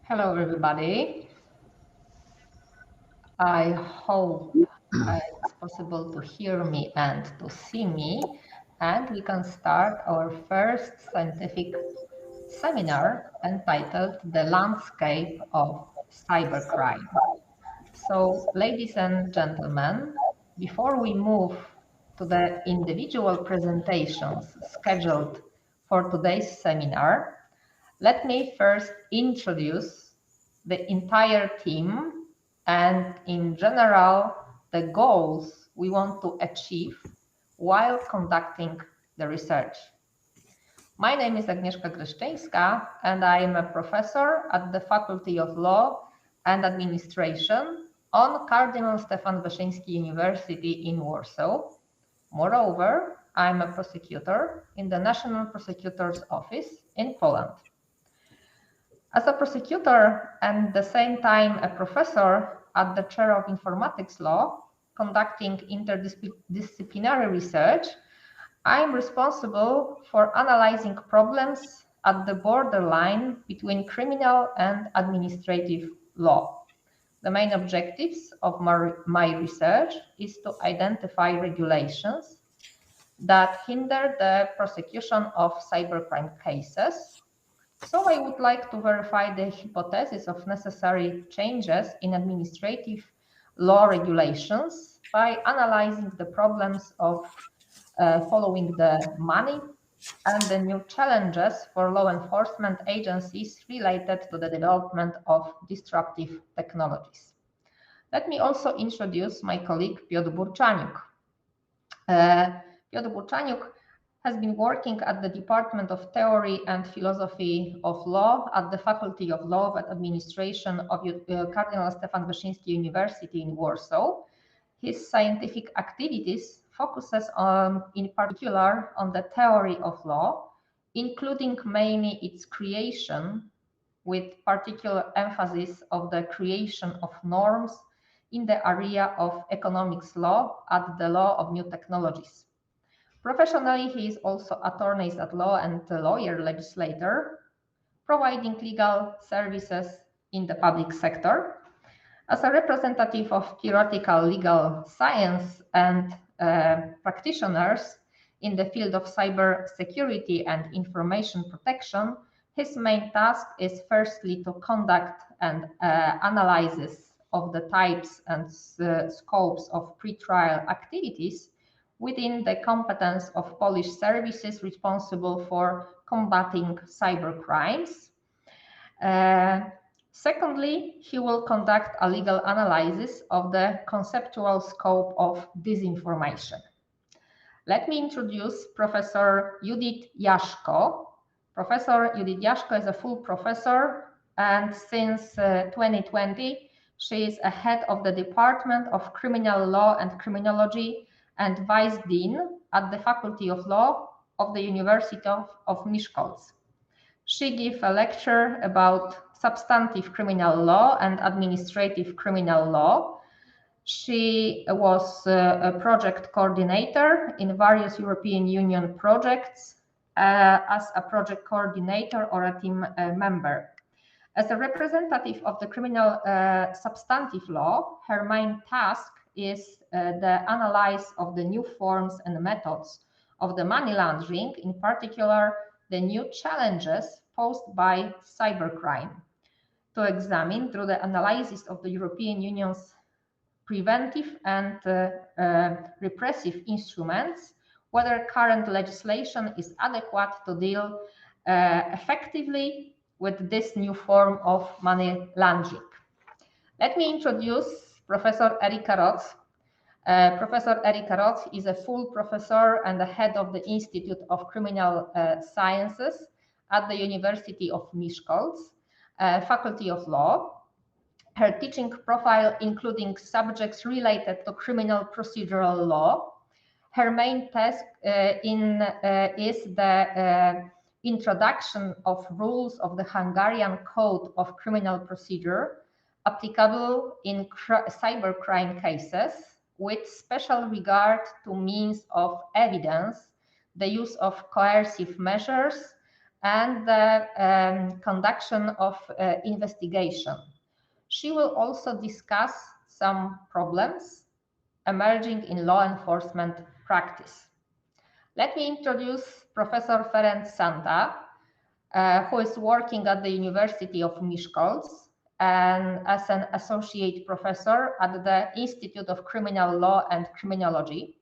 Hello, everybody. I hope it's possible to hear me and to see me, and we can start our first scientific seminar entitled The Landscape of Cybercrime. So, ladies and gentlemen, before we move to the individual presentations scheduled for today's seminar, let me first introduce the entire team and in general the goals we want to achieve while conducting the research. My name is Agnieszka Gryszczyńska and I am a professor at the Faculty of Law and Administration on Cardinal Stefan Wyszyński University in Warsaw. Moreover, I am a prosecutor in the National Prosecutor's Office in Poland. As a prosecutor and at the same time a professor at the chair of informatics law, conducting interdisciplinary research, I am responsible for analyzing problems at the borderline between criminal and administrative law. The main objectives of my research is to identify regulations that hinder the prosecution of cybercrime cases. So I would like to verify the hypothesis of necessary changes in administrative law regulations by analyzing the problems of following the money and the new challenges for law enforcement agencies related to the development of disruptive technologies. Let me also introduce my colleague Piotr Burczaniuk. Piotr Burczaniuk has been working at the Department of Theory and Philosophy of Law at the Faculty of Law and Administration of Cardinal Stefan Wyszyński University in Warsaw. His scientific activities focuses in particular on the theory of law, including mainly its creation, with particular emphasis of the creation of norms in the area of economics law at the law of new technologies. Professionally, he is also attorney at law and lawyer legislator, providing legal services in the public sector. As a representative of theoretical legal science and practitioners in the field of cyber security and information protection, his main task is firstly to conduct an analysis of the types and scopes of pretrial activities within the competence of Polish services responsible for combating cyber crimes. Secondly, he will conduct a legal analysis of the conceptual scope of disinformation. Let me introduce Professor Judith Jaszko. Professor Judith Jaszko is a full professor, and since 2020, she is a head of the Department of Criminal Law and Criminology and Vice Dean at the Faculty of Law of the University of Miskolc. She gave a lecture about substantive criminal law and administrative criminal law. She was a project coordinator in various European Union projects as a project coordinator or a team member. As a representative of the criminal substantive law, her main task is the analysis of the new forms and methods of the money laundering, in particular, the new challenges posed by cybercrime, to examine through the analysis of the European Union's preventive and repressive instruments, whether current legislation is adequate to deal effectively with this new form of money laundering. Let me introduce Professor Erika Roth. Professor Erika Roth is a full professor and the head of the Institute of Criminal Sciences at the University of Miskolc, Faculty of Law. Her teaching profile including subjects related to criminal procedural law. Her main task is the introduction of rules of the Hungarian Code of Criminal Procedure applicable in cybercrime cases, with special regard to means of evidence, the use of coercive measures, and the conduction of investigation. She will also discuss some problems emerging in law enforcement practice. Let me introduce Professor Ferenc Santa, who is working at the University of Miskolc and as an associate professor at the Institute of Criminal Law and Criminology.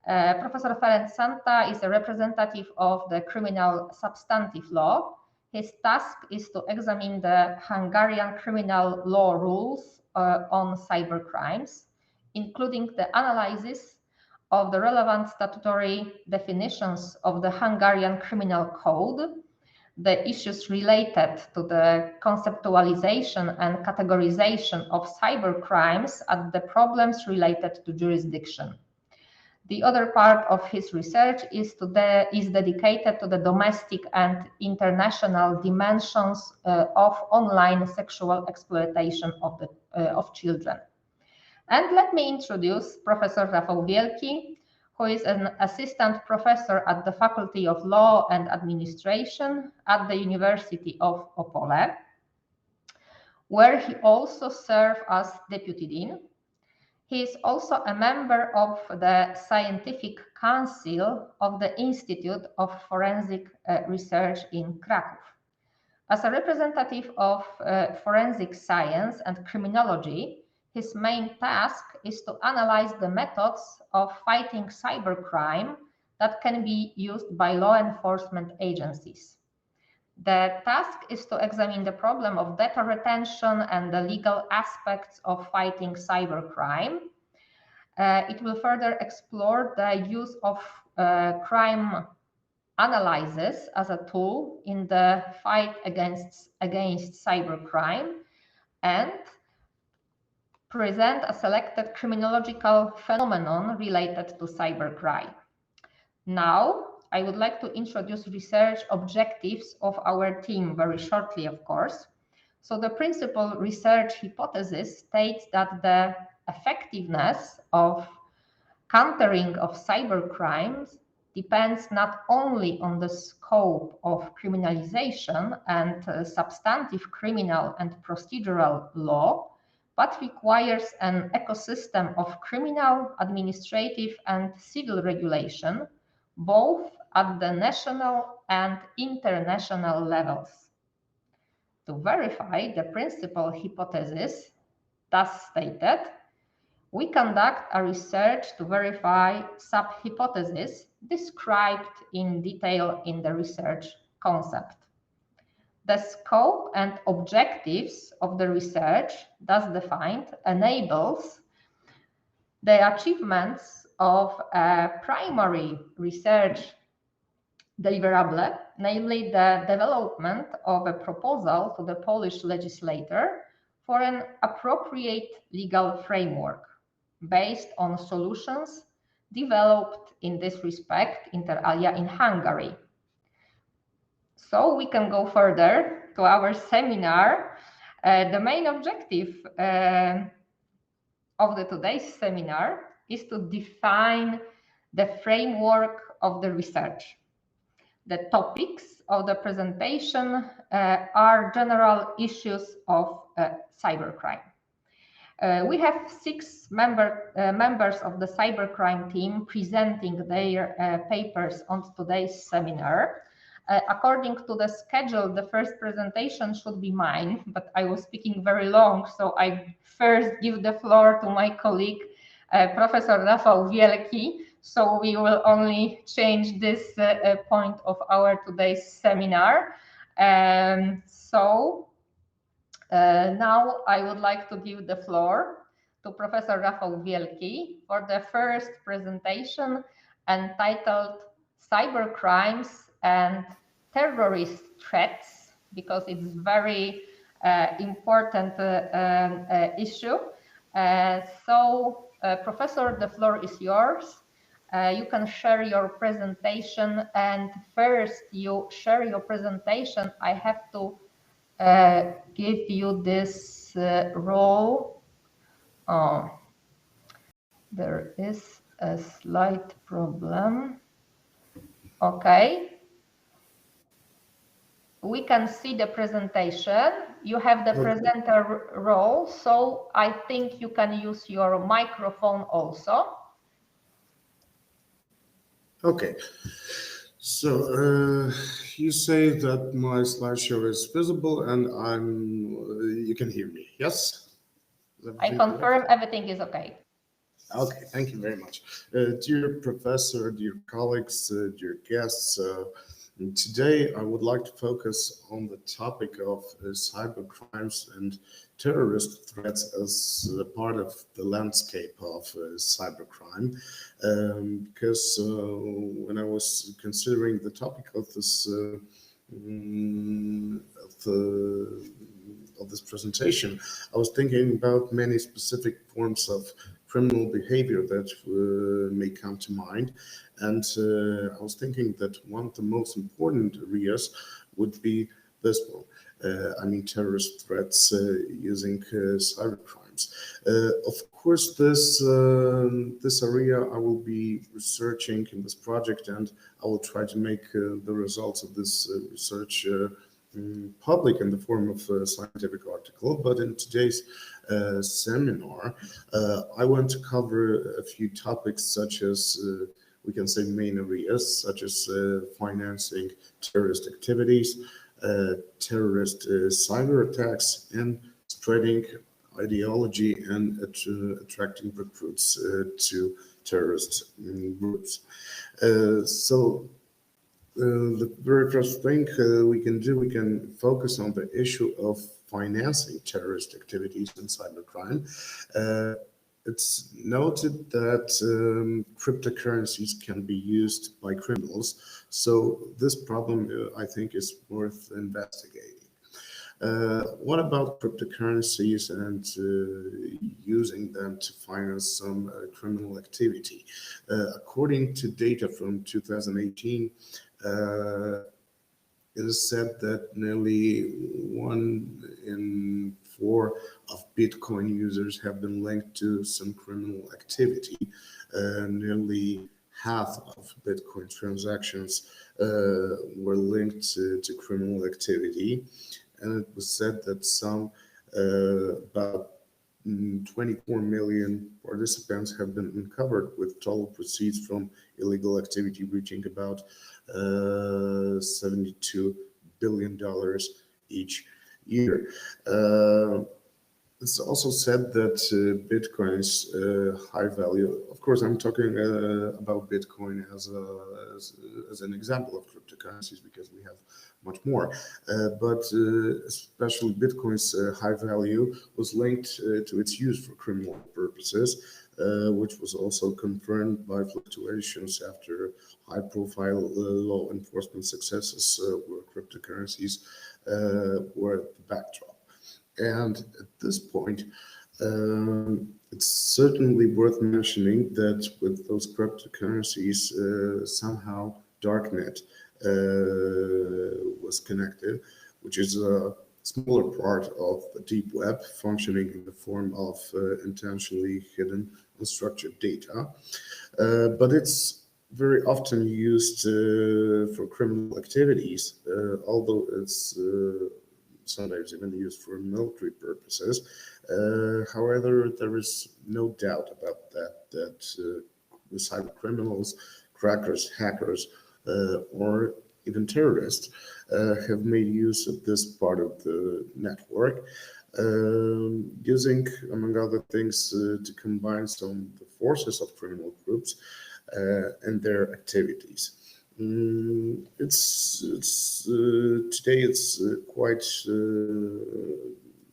Professor Ferenc Santa is a representative of the criminal substantive law. His task is to examine the Hungarian criminal law rules on cybercrimes, including the analysis of the relevant statutory definitions of the Hungarian Criminal Code, the issues related to the conceptualization and categorization of cybercrimes, and the problems related to jurisdiction. The other part of his research is dedicated to the domestic and international dimensions of online sexual exploitation of children. And let me introduce Professor Rafał Wielki, who is an assistant professor at the Faculty of Law and Administration at the University of Opole, where he also served as deputy dean. He is also a member of the Scientific Council of the Institute of Forensic Research in Kraków. As a representative of forensic science and criminology, his main task is to analyze the methods of fighting cybercrime that can be used by law enforcement agencies. The task is to examine the problem of data retention and the legal aspects of fighting cybercrime. It will further explore the use of crime analysis as a tool in the fight against cybercrime and present a selected criminological phenomenon related to cybercrime. Now, I would like to introduce research objectives of our team very shortly, of course. So the principal research hypothesis states that the effectiveness of countering of cybercrimes depends not only on the scope of criminalization and substantive criminal and procedural law, but requires an ecosystem of criminal, administrative, and civil regulation, both at the national and international levels. To verify the principal hypothesis, thus stated, we conduct a research to verify sub-hypotheses described in detail in the research concept. The scope and objectives of the research, thus defined, enables the achievements of a primary research deliverable, namely the development of a proposal to the Polish legislator for an appropriate legal framework based on solutions developed in this respect inter alia in Hungary. So we can go further to our seminar. The main objective of today's seminar is to define the framework of the research. The topics of the presentation are general issues of cybercrime. We have 6 members of the cybercrime team presenting their papers on today's seminar. According to the schedule, the first presentation should be mine, but I was speaking very long, so I first give the floor to my colleague, Professor Rafał Wielki. So we will only change this point of our today's seminar. Now I would like to give the floor to Professor Rafał Wielki for the first presentation entitled Cybercrimes and Terrorist Threats, because it's very important issue. Professor, the floor is yours. You can share your presentation, and first you share your presentation, I have to give you this role. There is a slight problem. Okay. we can see the presentation. You have the presenter role, so I think you can use your microphone also. Okay. So you say that my slideshow is visible and you can hear me, yes? I confirm everything is okay. Okay, thank you very much. Dear professor, dear colleagues, dear guests, today I would like to focus on the topic of cyber crimes and terrorist threats as a part of the landscape of cybercrime, because when I was considering the topic of this presentation, I was thinking about many specific forms of criminal behavior that may come to mind. And I was thinking that one of the most important areas would be this one. I mean, terrorist threats using cyber crimes. Of course, this area I will be researching in this project, and I will try to make the results of this research public in the form of a scientific article. But in today's seminar, I want to cover a few topics such as we can say main areas such as financing terrorist activities, terrorist cyber attacks, and spreading ideology and attracting recruits to terrorist groups. The very first thing we can focus on the issue of financing terrorist activities and cybercrime. It's noted that cryptocurrencies can be used by criminals, so this problem I think is worth investigating. What about cryptocurrencies and using them to finance some criminal activity? According to data from 2018, it is said that nearly 1 in 4 of Bitcoin users have been linked to some criminal activity. Nearly half of Bitcoin transactions were linked to criminal activity. And it was said that some, about 24 million participants have been uncovered with total proceeds from illegal activity reaching about $72 billion each year. It's also said that Bitcoin's high value, of course, I'm talking about Bitcoin as an example of cryptocurrencies because we have much more, but especially Bitcoin's high value was linked to its use for criminal purposes, which was also confirmed by fluctuations after high-profile law enforcement successes where cryptocurrencies were the backdrop. And at this point, it's certainly worth mentioning that with those cryptocurrencies, somehow darknet was connected, which is a smaller part of the deep web functioning in the form of intentionally hidden unstructured data. But it's very often used for criminal activities, although it's sometimes even used for military purposes. However, there is no doubt about that the cyber criminals, crackers, hackers, or even terrorists have made use of this part of the network, using, among other things, to combine some of the forces of criminal groups and their activities. Today it's quite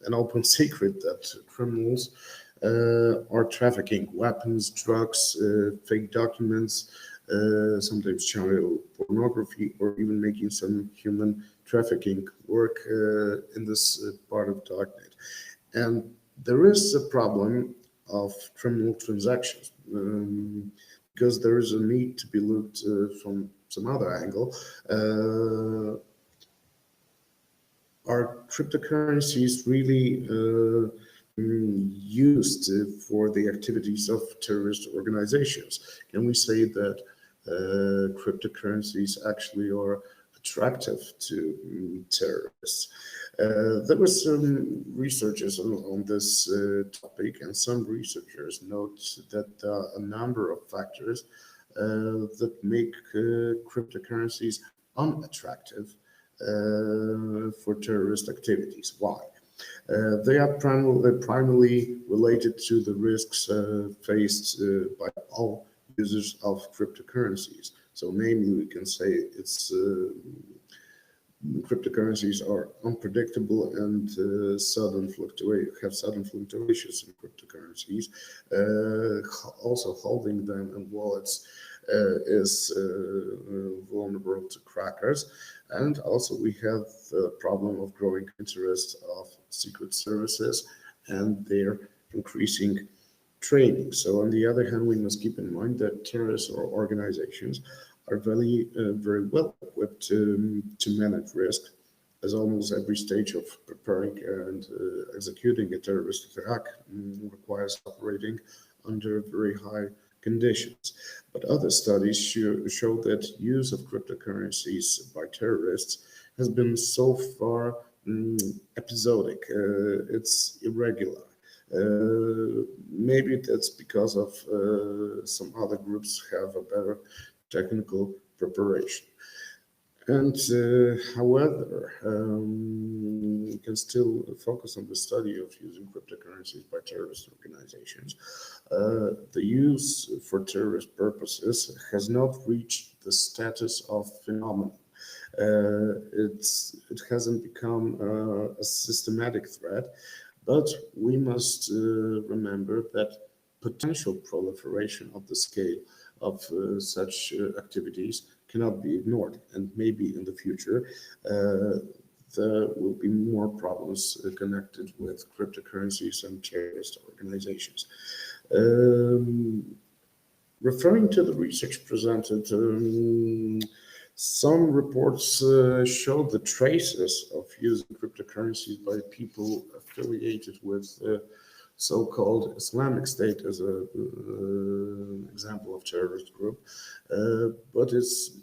an open secret that criminals are trafficking weapons, drugs, fake documents, sometimes child pornography, or even making some human trafficking work in this part of darknet. And there is a problem of criminal transactions because there is a need to be looked from some other angle. Are cryptocurrencies really used for the activities of terrorist organizations? Can we say that cryptocurrencies actually are a attractive to terrorists. There were some researchers on this topic, and some researchers note that there are a number of factors that make cryptocurrencies unattractive for terrorist activities. Why? They are primarily related to the risks faced by all users of cryptocurrencies. So namely, we can say it's cryptocurrencies are unpredictable and have sudden fluctuations in cryptocurrencies. Also, holding them in wallets is vulnerable to crackers. And also we have the problem of growing interest of secret services and their increasing training. So on the other hand, we must keep in mind that terrorist organizations are very well equipped to manage risk, as almost every stage of preparing and executing a terrorist attack requires operating under very high conditions. But other studies show that use of cryptocurrencies by terrorists has been so far episodic. It's irregular. Maybe that's because of some other groups have a better technical preparation. And however, we can still focus on the study of using cryptocurrencies by terrorist organizations. The use for terrorist purposes has not reached the status of phenomenon. It hasn't become a systematic threat, but we must remember that potential proliferation of the scale of such activities cannot be ignored, and maybe in the future there will be more problems connected with cryptocurrencies and terrorist organizations. Referring to the research presented, some reports show the traces of using cryptocurrencies by people affiliated with so-called Islamic State as an example of terrorist group, but it's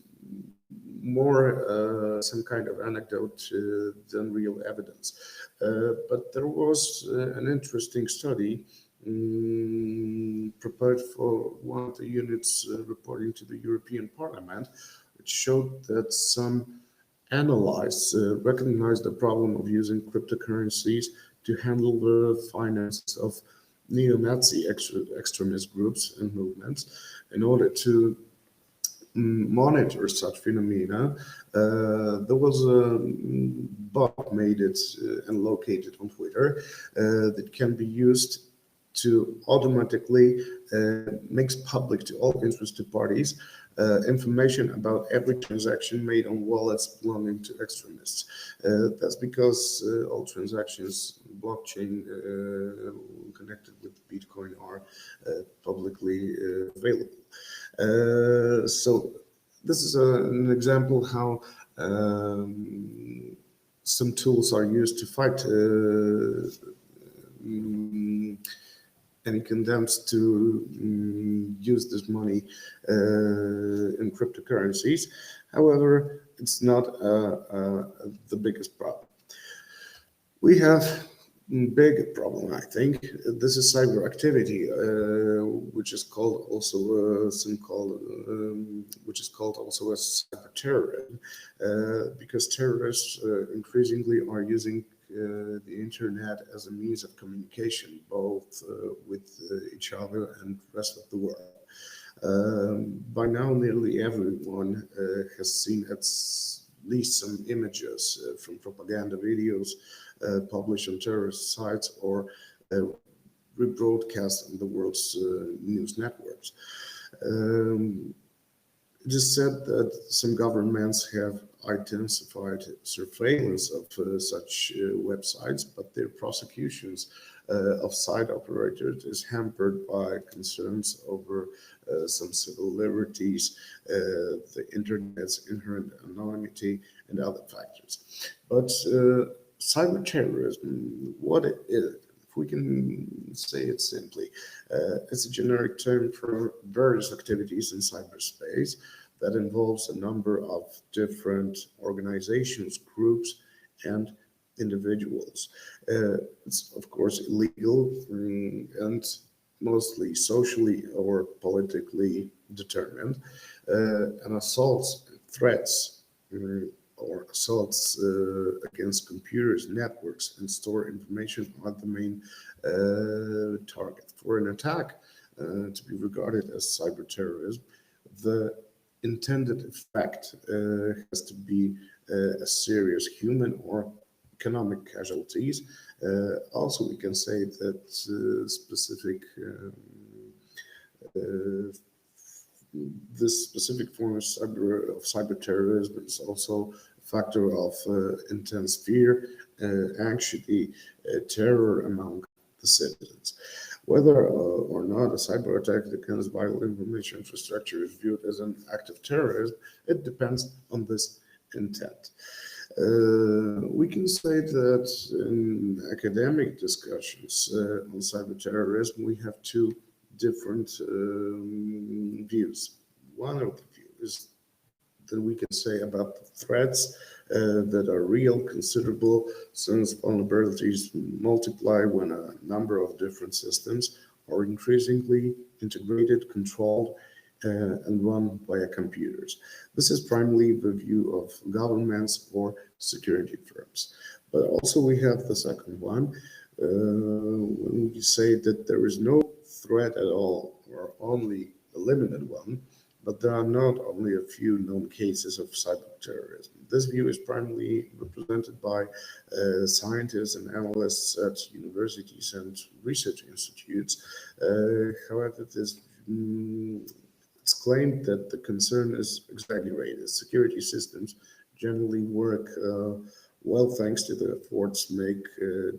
more some kind of anecdote than real evidence. But there was an interesting study prepared for one of the units reporting to the European Parliament, which showed that some analysts recognized the problem of using cryptocurrencies to handle the finances of neo-Nazi extremist groups and movements. In order to monitor such phenomena, there was a bot made it and located on Twitter that can be used to automatically makes public to all interested parties information about every transaction made on wallets belonging to extremists. That's because all transactions blockchain connected with Bitcoin are publicly available. So this is an example how some tools are used to fight any condemns to use this money in cryptocurrencies. However, it's not the biggest problem. We have a big problem, I think. This is cyber activity, which is called also as cyber terrorism, because terrorists increasingly are using the internet as a means of communication, both with each other and the rest of the world. By now, nearly everyone has seen at least some images from propaganda videos published on terrorist sites or rebroadcast on the world's news networks. It is said that some governments have intensified surveillance of such websites, but their prosecutions of site operators is hampered by concerns over some civil liberties, the internet's inherent anonymity, and other factors. But cyber terrorism, what it is, if we can say it simply, it's a generic term for various activities in cyberspace that involves a number of different organizations, groups, and individuals. It's of course illegal and mostly socially or politically determined. And assaults, threats, or assaults against computers, networks, and store information are the main target. For an attack to be regarded as cyber terrorism, the intended effect has to be a serious human or economic casualties. Also, we can say that this specific form of cyber terrorism is also a factor of intense fear, anxiety, terror among the citizens. Whether or not a cyber attack against vital information infrastructure is viewed as an act of terrorism, it depends on this intent. We can say that in academic discussions on cyber terrorism, we have two different views. One of the views that we can say about the threats that are real, considerable, since vulnerabilities multiply when a number of different systems are increasingly integrated, controlled, and run via computers. This is primarily the view of governments or security firms. But also we have the second one, when we say that there is no threat at all, or only a limited one, but there are not only a few known cases of cyber terrorism. This view is primarily represented by scientists and analysts at universities and research institutes. However, it's claimed that the concern is exaggerated. Security systems generally work well thanks to the efforts made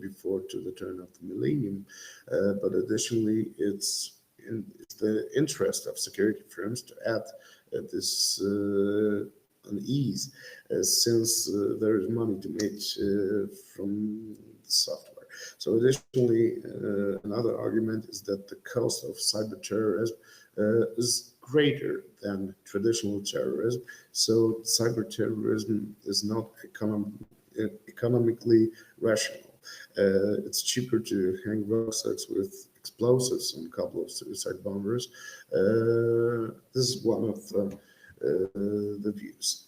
before to the turn of the millennium, but additionally it's the interest of security firms to add this unease, since there is money to make from the software. So additionally, another argument is that the cost of cyber terrorism is greater than traditional terrorism. So cyber terrorism is not economically rational. It's cheaper to hang rucksacks with explosives on a couple of suicide bombers. This is one of the views.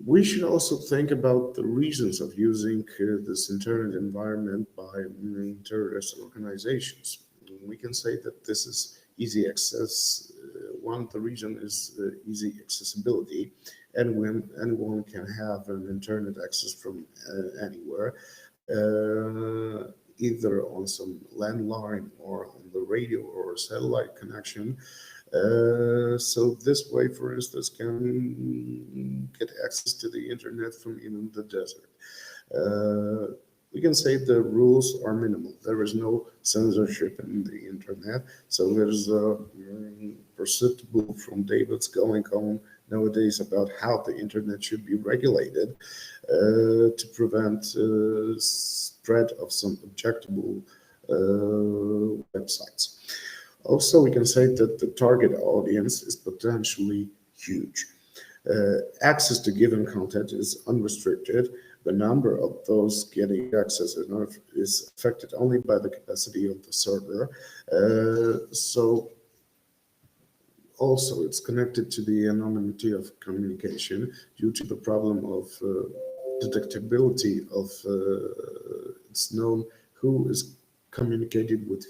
We should also think about the reasons of using this internet environment by terrorist organizations. We can say that this is easy access. One of the reasons is easy accessibility, and when anyone can have an internet access from anywhere, either on some landline or on the radio or satellite connection. So this way, for instance, can get access to the internet from even the desert. We can say the rules are minimal. There is no censorship in the internet, so there's perceptible from David's going on nowadays about how the internet should be regulated to prevent spread of some objectionable websites. Also, we can say that the target audience is potentially huge. Access to given content is unrestricted. The number of those getting access is affected only by the capacity of the server. So also it's connected to the anonymity of communication due to the problem of detectability of it's known who is communicated with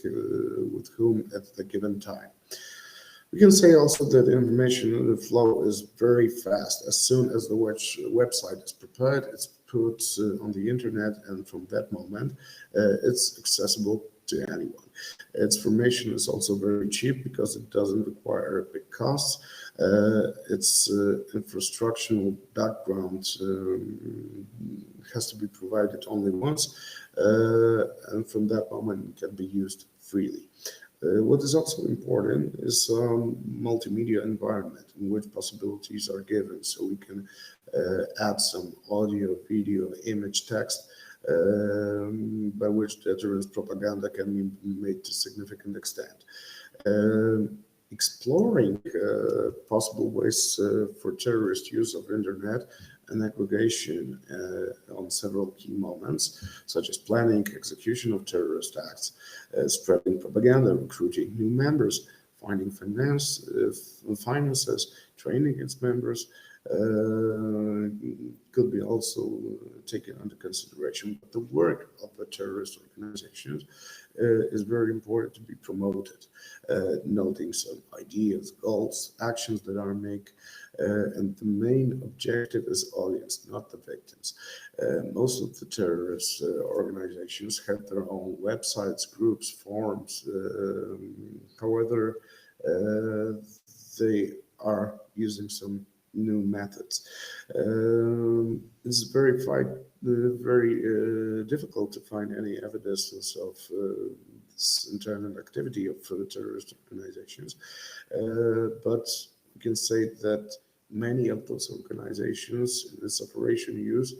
whom at the given time. We can say also that information flow is very fast. As soon as the website is prepared, it's put on the internet, and from that moment, it's accessible to anyone. Its formation is also very cheap because it doesn't require big costs. Its infrastructural background has to be provided only once, and from that moment, it can be used freely. What is also important is multimedia environment in which possibilities are given. So we can add some audio, video, image, text, by which deterrence propaganda can be made to a significant extent. exploring possible ways for terrorist use of internet and aggregation on several key moments, such as planning, execution of terrorist acts, spreading propaganda, recruiting new members, finding finances, training its members, could be also taken under consideration. But the work of the terrorist organizations is very important to be promoted, noting some ideas, goals, actions that are made, and the main objective is audience, not the victims. Most of the terrorist organizations have their own websites, groups, forums. However, they are using some new methods. It's very difficult to find any evidences of this internet activity of terrorist organizations, but we can say that many of those organizations in this operation use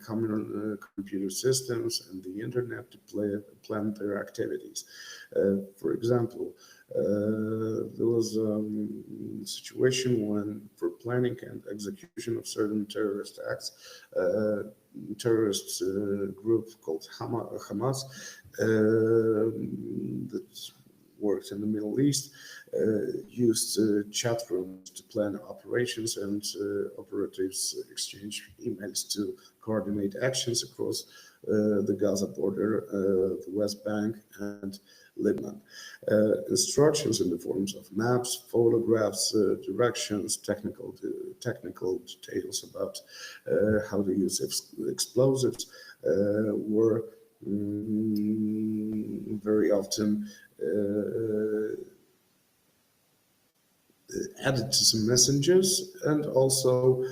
common computer systems and the internet to plan their activities. For example, there was a situation when, for planning and execution of certain terrorist acts, terrorist group called Hamas that worked in the Middle East used chat rooms to plan operations, and operatives exchanged emails to coordinate actions across the Gaza border, the West Bank, and Lebanon. Instructions in the forms of maps, photographs, directions, technical details about how to use explosives were very often added to some messages, and also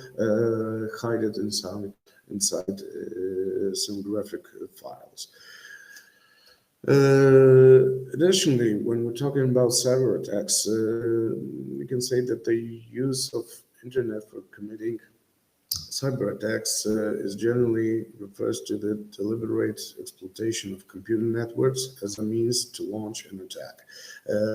hide it inside some graphic files. Additionally, when we're talking about cyber attacks, we can say that the use of internet for committing cyber attacks is generally refers to the deliberate exploitation of computer networks as a means to launch an attack.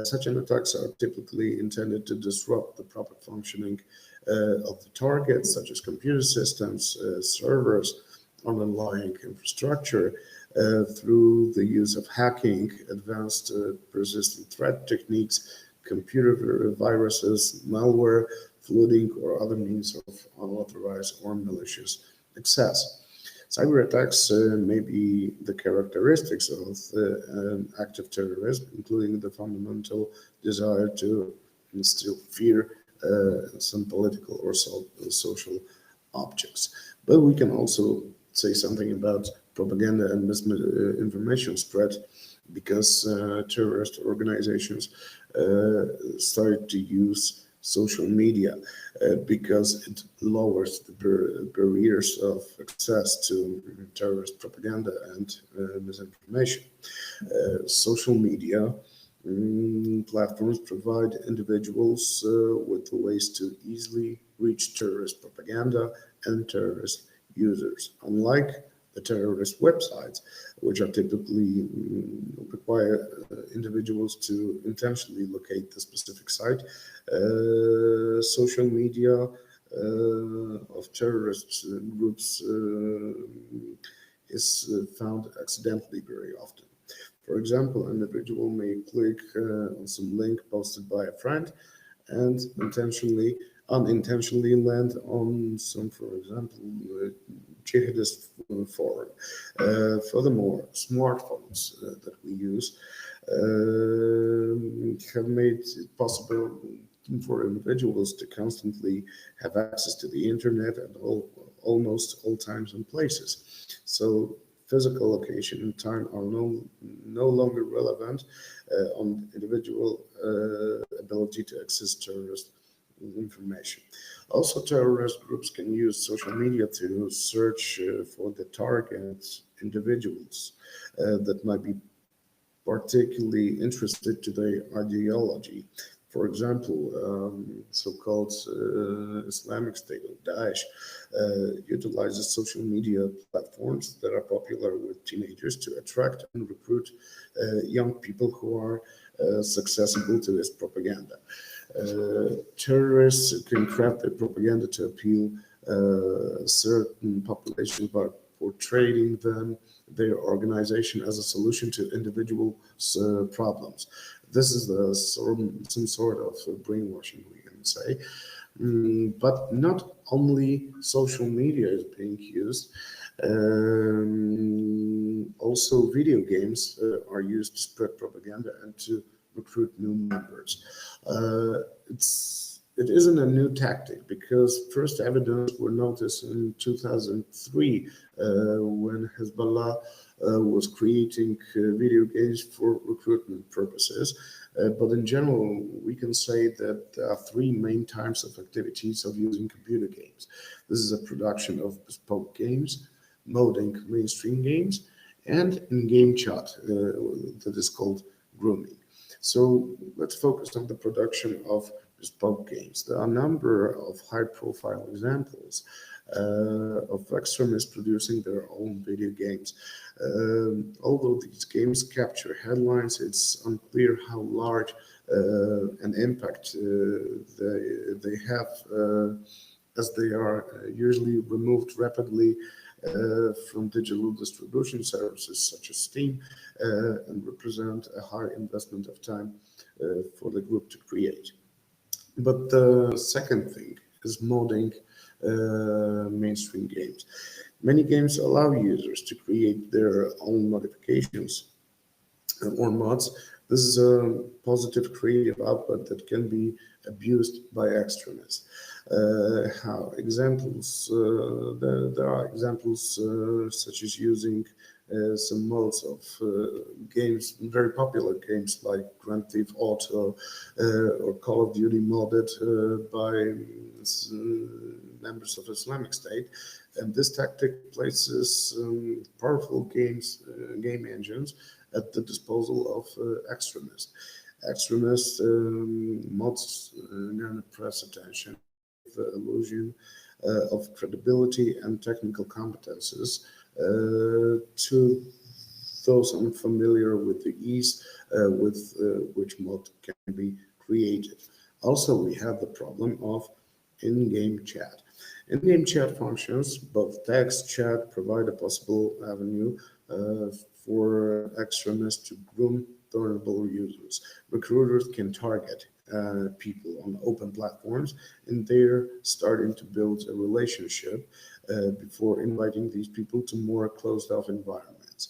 Such attacks are typically intended to disrupt the proper functioning of the target, such as computer systems, servers, underlying infrastructure, through the use of hacking, advanced persistent threat techniques, computer viruses, malware, flooding, or other means of unauthorized or malicious access. Cyber attacks may be the characteristics of active terrorism, including the fundamental desire to instill fear in some political or social objects. But we can also say something about propaganda and misinformation spread, because terrorist organizations started to use social media because it lowers the barriers of access to terrorist propaganda and misinformation. Social media platforms provide individuals with ways to easily reach terrorist propaganda and terrorist users. Unlike the terrorist websites, which are typically require individuals to intentionally locate the specific site, social media of terrorist groups is found accidentally very often. For example, an individual may click on some link posted by a friend and unintentionally land on some, for example, jihadist forum. Furthermore, smartphones that we use have made it possible for individuals to constantly have access to the internet at almost all times and places. So physical location and time are no longer relevant on individual ability to access terrorist information. Also, terrorist groups can use social media to search for the target individuals that might be particularly interested to their ideology. For example, so-called Islamic State or Daesh utilizes social media platforms that are popular with teenagers to attract and recruit young people who are accessible to this propaganda. Terrorists can craft their propaganda to appeal certain populations by portraying their organization as a solution to individual problems. This is some sort of brainwashing, we can say. But not only social media is being used, also video games are used to spread propaganda and to recruit new members. It isn't a new tactic, because first evidence were noticed in 2003 when Hezbollah was creating video games for recruitment purposes. But in general, we can say that there are three main types of activities of using computer games. This is a production of bespoke games, modding mainstream games, and in-game chat that is called grooming. So let's focus on the production of bespoke games. There are a number of high-profile examples of extremists producing their own video games. Although these games capture headlines, it's unclear how large an impact they have, as they are usually removed rapidly from digital distribution services such as Steam, and represent a high investment of time for the group to create. But the second thing is modding mainstream games. Many games allow users to create their own modifications or mods. This is a positive creative output that can be abused by extremists. How examples? There are examples such as using some modes of games, very popular games like Grand Theft Auto or Call of Duty modded by members of Islamic State. And this tactic places powerful game engines at the disposal of extremists. Extremist mods garner press attention, the illusion of credibility and technical competences to those unfamiliar with the ease with which mod can be created. Also, we have the problem of in-game chat. In-game chat functions, both text chat, provide a possible avenue for extremists to groom vulnerable users. Recruiters can target people on open platforms, and they're starting to build a relationship before inviting these people to more closed-off environments.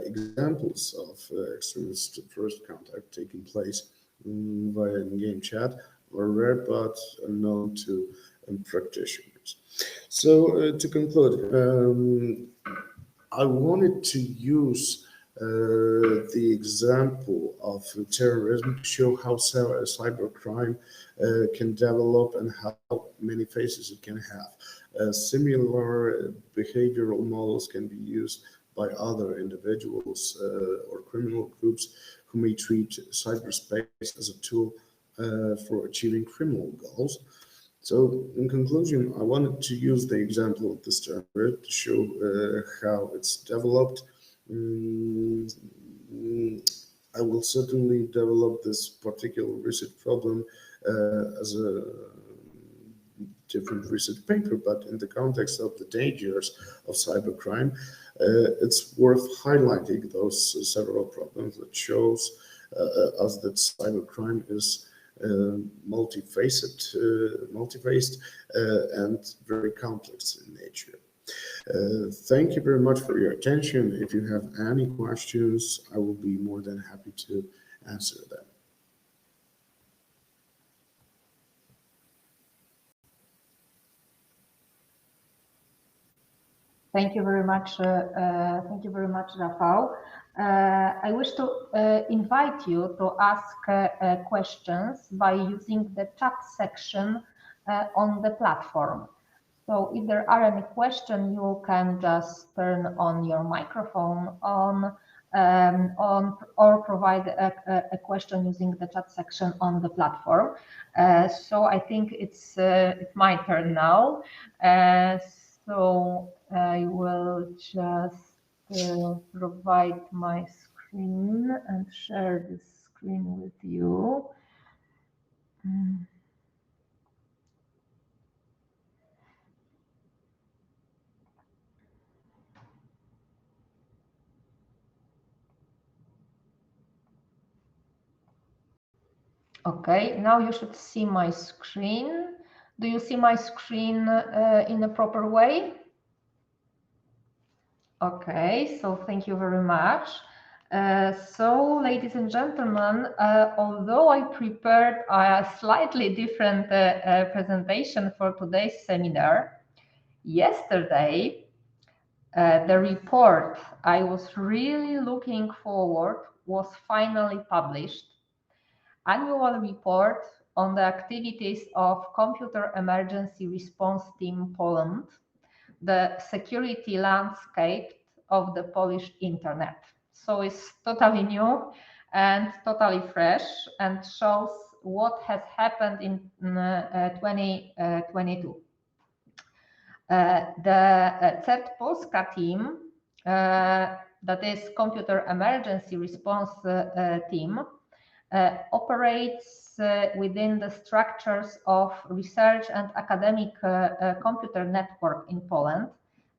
Examples of extremist first contact taking place via in-game chat are rare but unknown to practitioners. So to conclude, I wanted to use the example of terrorism to show how cybercrime can develop and how many faces it can have. Similar behavioral models can be used by other individuals or criminal groups who may treat cyberspace as a tool for achieving criminal goals. So, in conclusion, I wanted to use the example of this terror to show how it's developed. I will certainly develop this particular research problem as a different research paper, but in the context of the dangers of cybercrime, it's worth highlighting those several problems that shows us that cybercrime is multi-faced and very complex in nature. Thank you very much for your attention. If you have any questions, I will be more than happy to answer them. Thank you very much. Thank you very much, Rafał. I wish to invite you to ask questions by using the chat section on the platform. So if there are any questions, you can just turn on your microphone or provide a question using the chat section on the platform. So I think it's my turn now. So I will just provide my screen and share this screen with you. Okay, now you should see my screen. Do you see my screen in a proper way? Okay, so thank you very much. So, ladies and gentlemen, although I prepared a slightly different presentation for today's seminar, yesterday, the report I was really looking forward was finally published. Annual report on the activities of Computer Emergency Response Team Poland, the security landscape of the Polish internet. So it's totally new and totally fresh and shows what has happened in 2022. The CERT Polska team, that is Computer Emergency Response Team, operates within the structures of Research and Academic Computer Network in Poland,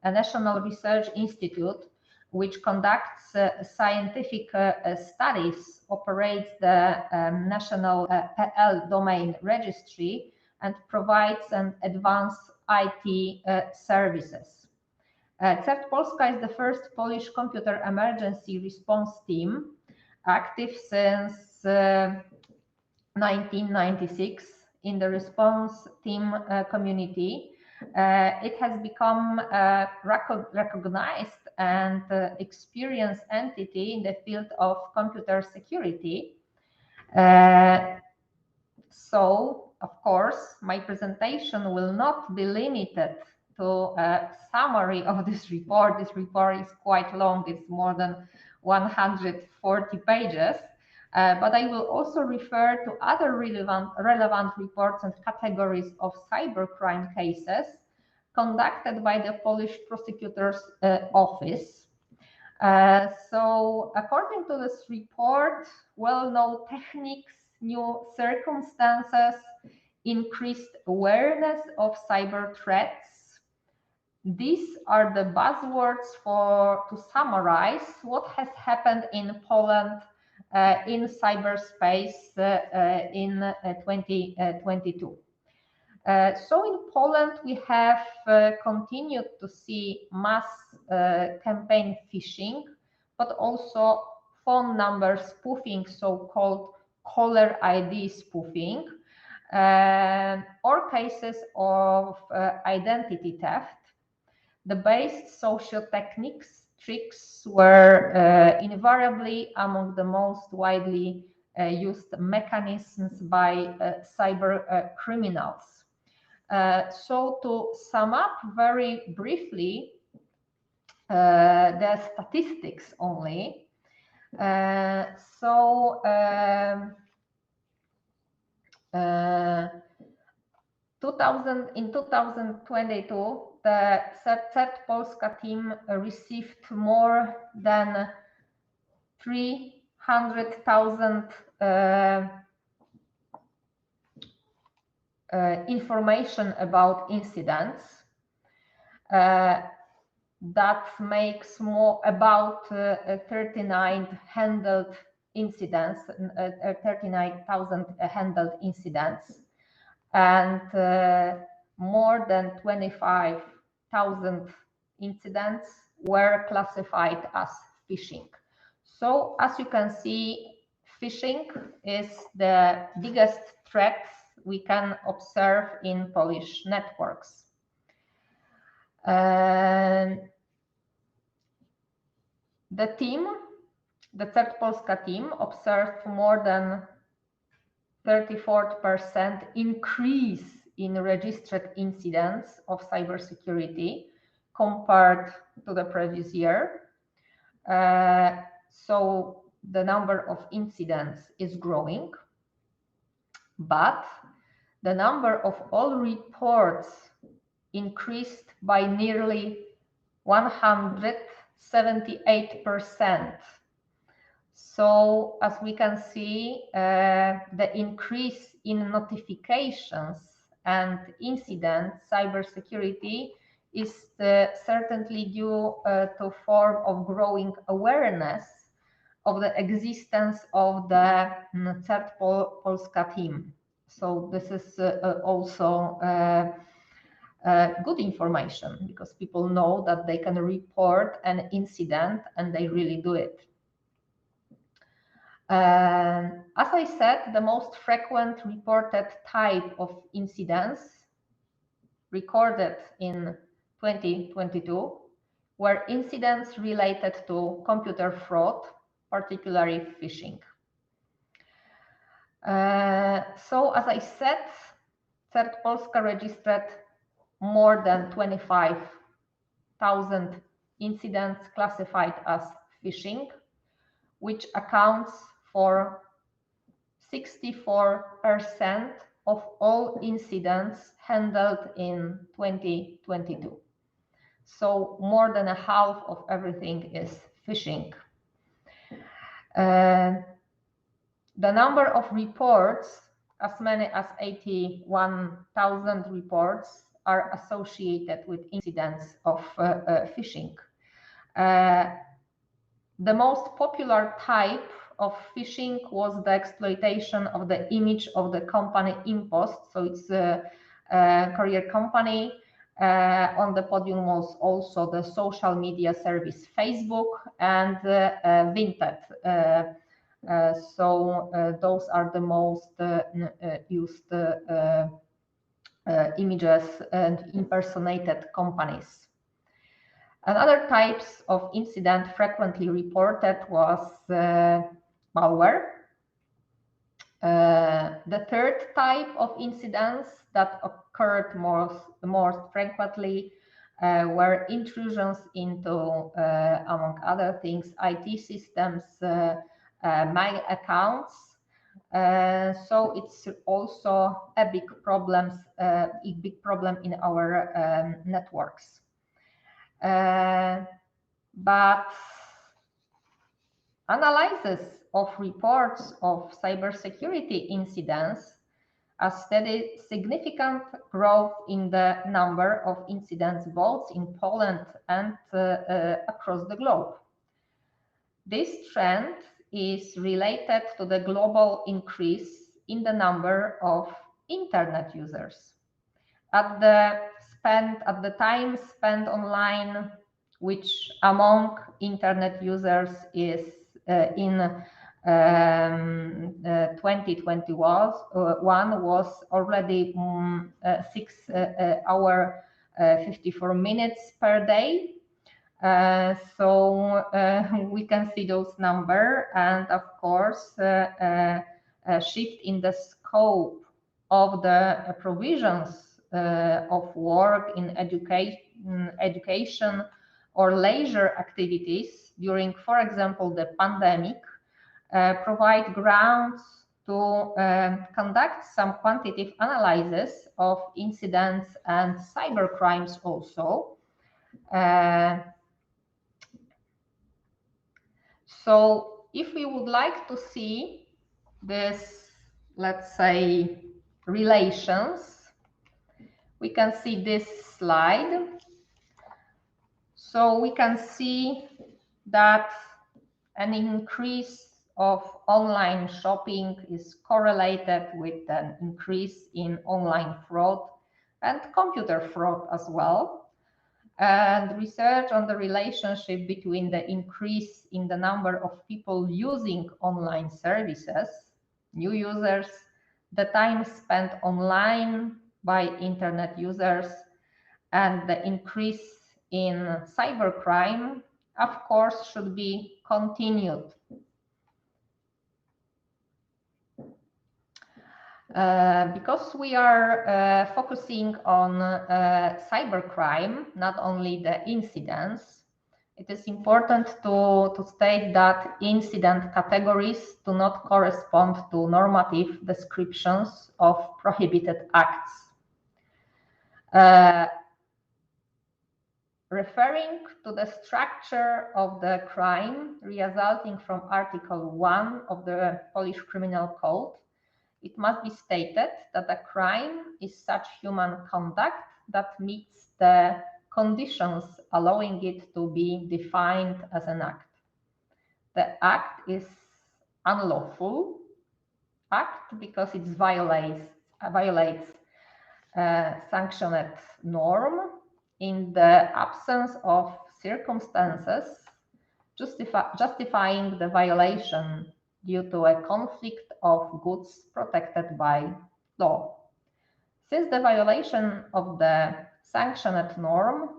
a national research institute which conducts scientific studies, operates the national PL domain registry, and provides an advanced IT services. CERT Polska is the first Polish computer emergency response team, active since 1996 in the response team community. It has become a recognized and experienced entity in the field of computer security. So, of course, my presentation will not be limited to a summary of this report. This report is quite long, it's more than 140 pages. But I will also refer to other relevant reports and categories of cybercrime cases conducted by the Polish Prosecutor's Office. So according to this report, well-known techniques, new circumstances, increased awareness of cyber threats. These are the buzzwords to summarize what has happened in Poland in cyberspace in 2022. So in Poland, we have continued to see mass campaign phishing, but also phone number spoofing, so-called caller ID spoofing, or cases of identity theft. The base social techniques tricks were invariably among the most widely used mechanisms by cyber criminals. So to sum up very briefly the statistics only, in 2022, the CERT Polska team received more than 300,000 information about incidents. That makes more about 39 handled incidents, 39,000 handled incidents, and more than 25,000 incidents were classified as phishing. So as you can see, phishing is the biggest threat we can observe in Polish networks. The CERT Polska team observed more than 34% increase in registered incidents of cybersecurity compared to the previous year. So the number of incidents is growing, but the number of all reports increased by nearly 178%. So as we can see, the increase in notifications and incident cybersecurity is certainly due to a form of growing awareness of the existence of the Third Polska team. So this is also good information, because people know that they can report an incident and they really do it. As I said, the most frequent reported type of incidents recorded in 2022 were incidents related to computer fraud, particularly phishing. So as I said, Third Polska registered more than 25,000 incidents classified as phishing, which accounts for 64% of all incidents handled in 2022. So more than a half of everything is phishing. The number of reports, as many as 81,000 reports, are associated with incidents of phishing. The most popular type of phishing was the exploitation of the image of the company Impost. So it's a courier company. On the podium was also the social media service Facebook and Vinted. So those are the most used images and impersonated companies. Another types of incident frequently reported was malware. The third type of incidents that occurred more frequently were intrusions into, among other things, IT systems, mail accounts. So it's also a big problem in our networks. But analysis of reports of cybersecurity incidents has steady significant growth in the number of incidents both in Poland and across the globe. This trend is related to the global increase in the number of internet users. At the time spent online, which among internet users is in 2021 was already 6 hours 54 minutes per day. So we can see those numbers, and of course a shift in the scope of the provisions of work in education or leisure activities during, for example, the pandemic, provide grounds to conduct some quantitative analysis of incidents and cybercrimes also. So if we would like to see this, let's say, relations, we can see this slide. So we can see that an increase of online shopping is correlated with an increase in online fraud and computer fraud as well. And research on the relationship between the increase in the number of people using online services, new users, the time spent online by internet users, and the increase in cybercrime, of course, should be continued. Because we are focusing on cybercrime, not only the incidents, it is important to state that incident categories do not correspond to normative descriptions of prohibited acts. referring to the structure of the crime resulting from Article 1 of the Polish Criminal Code, it must be stated that a crime is such human conduct that meets the conditions allowing it to be defined as an act. The act is unlawful act because it violates sanctioned norm in the absence of circumstances justifying the violation due to a conflict of goods protected by law. Since the violation of the sanctioned norm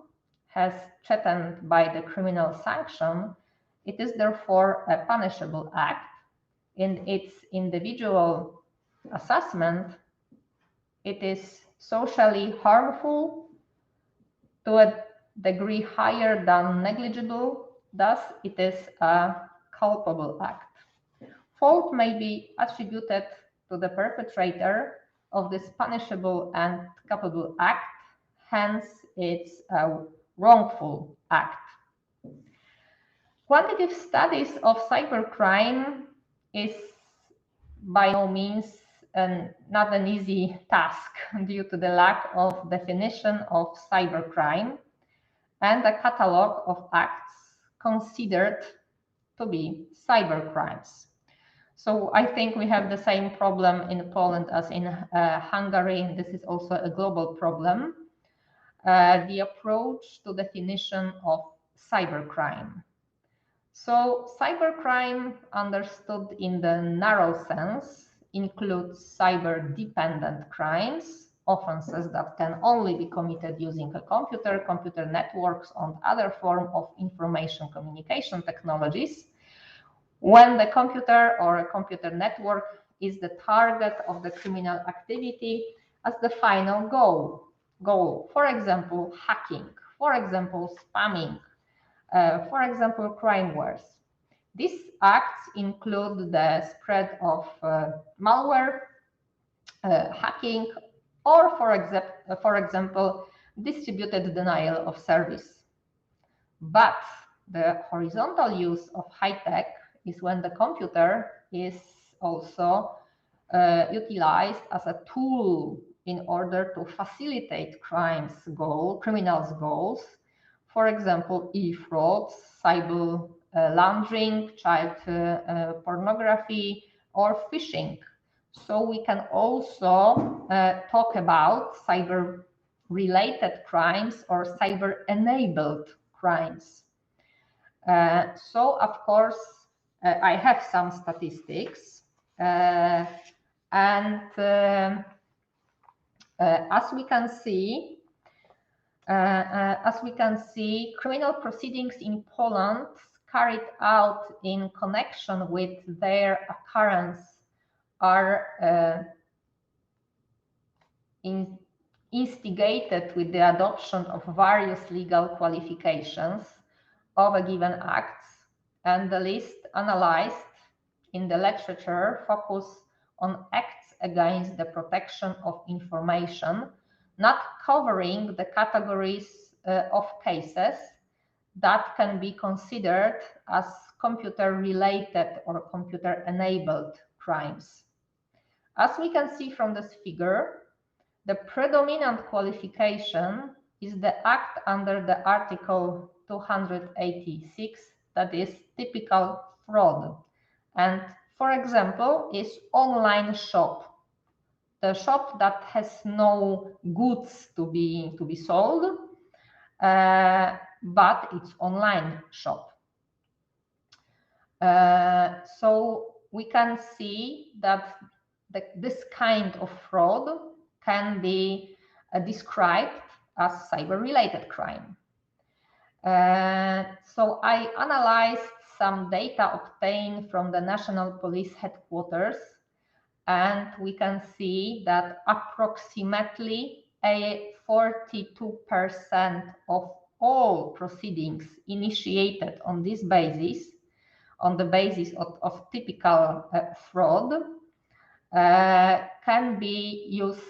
has threatened by the criminal sanction, it is therefore a punishable act. In its individual assessment, it is socially harmful to a degree higher than negligible, thus it is a culpable act. Fault may be attributed to the perpetrator of this punishable and culpable act, hence it's a wrongful act. Quantitative studies of cybercrime is by no means not an easy task due to the lack of definition of cybercrime and a catalog of acts considered to be cybercrimes. So I think we have the same problem in Poland as in Hungary. This is also a global problem. The approach to definition of cybercrime. So cybercrime, understood in the narrow sense, includes cyber-dependent crimes, offenses that can only be committed using a computer, computer networks, and other form of information communication technologies, when the computer or a computer network is the target of the criminal activity as the final goal. For example, hacking, for example, spamming, for example, crime wars. These acts include the spread of malware, hacking, or for example, distributed denial of service. But the horizontal use of high tech is when the computer is also utilized as a tool in order to facilitate criminals' goals. For example, e-fraud, cyber laundering, child pornography, or phishing. So we can also talk about cyber-related crimes or cyber-enabled crimes. So, of course, I have some statistics, and as we can see, criminal proceedings in Poland carried out in connection with their occurrence are instigated with the adoption of various legal qualifications of a given act, and the list analyzed in the literature focus on acts against the protection of information, not covering the categories of cases that can be considered as computer-related or computer-enabled crimes. As we can see from this figure, the predominant qualification is the act under the Article 286, that is typical fraud. And for example, is online shop, the shop that has no goods to be sold, but it's online shop. So we can see that this kind of fraud can be described as cyber-related crime. So I analyzed some data obtained from the National Police Headquarters, and we can see that approximately 42% of all proceedings initiated on this basis, on the basis of typical fraud, can be used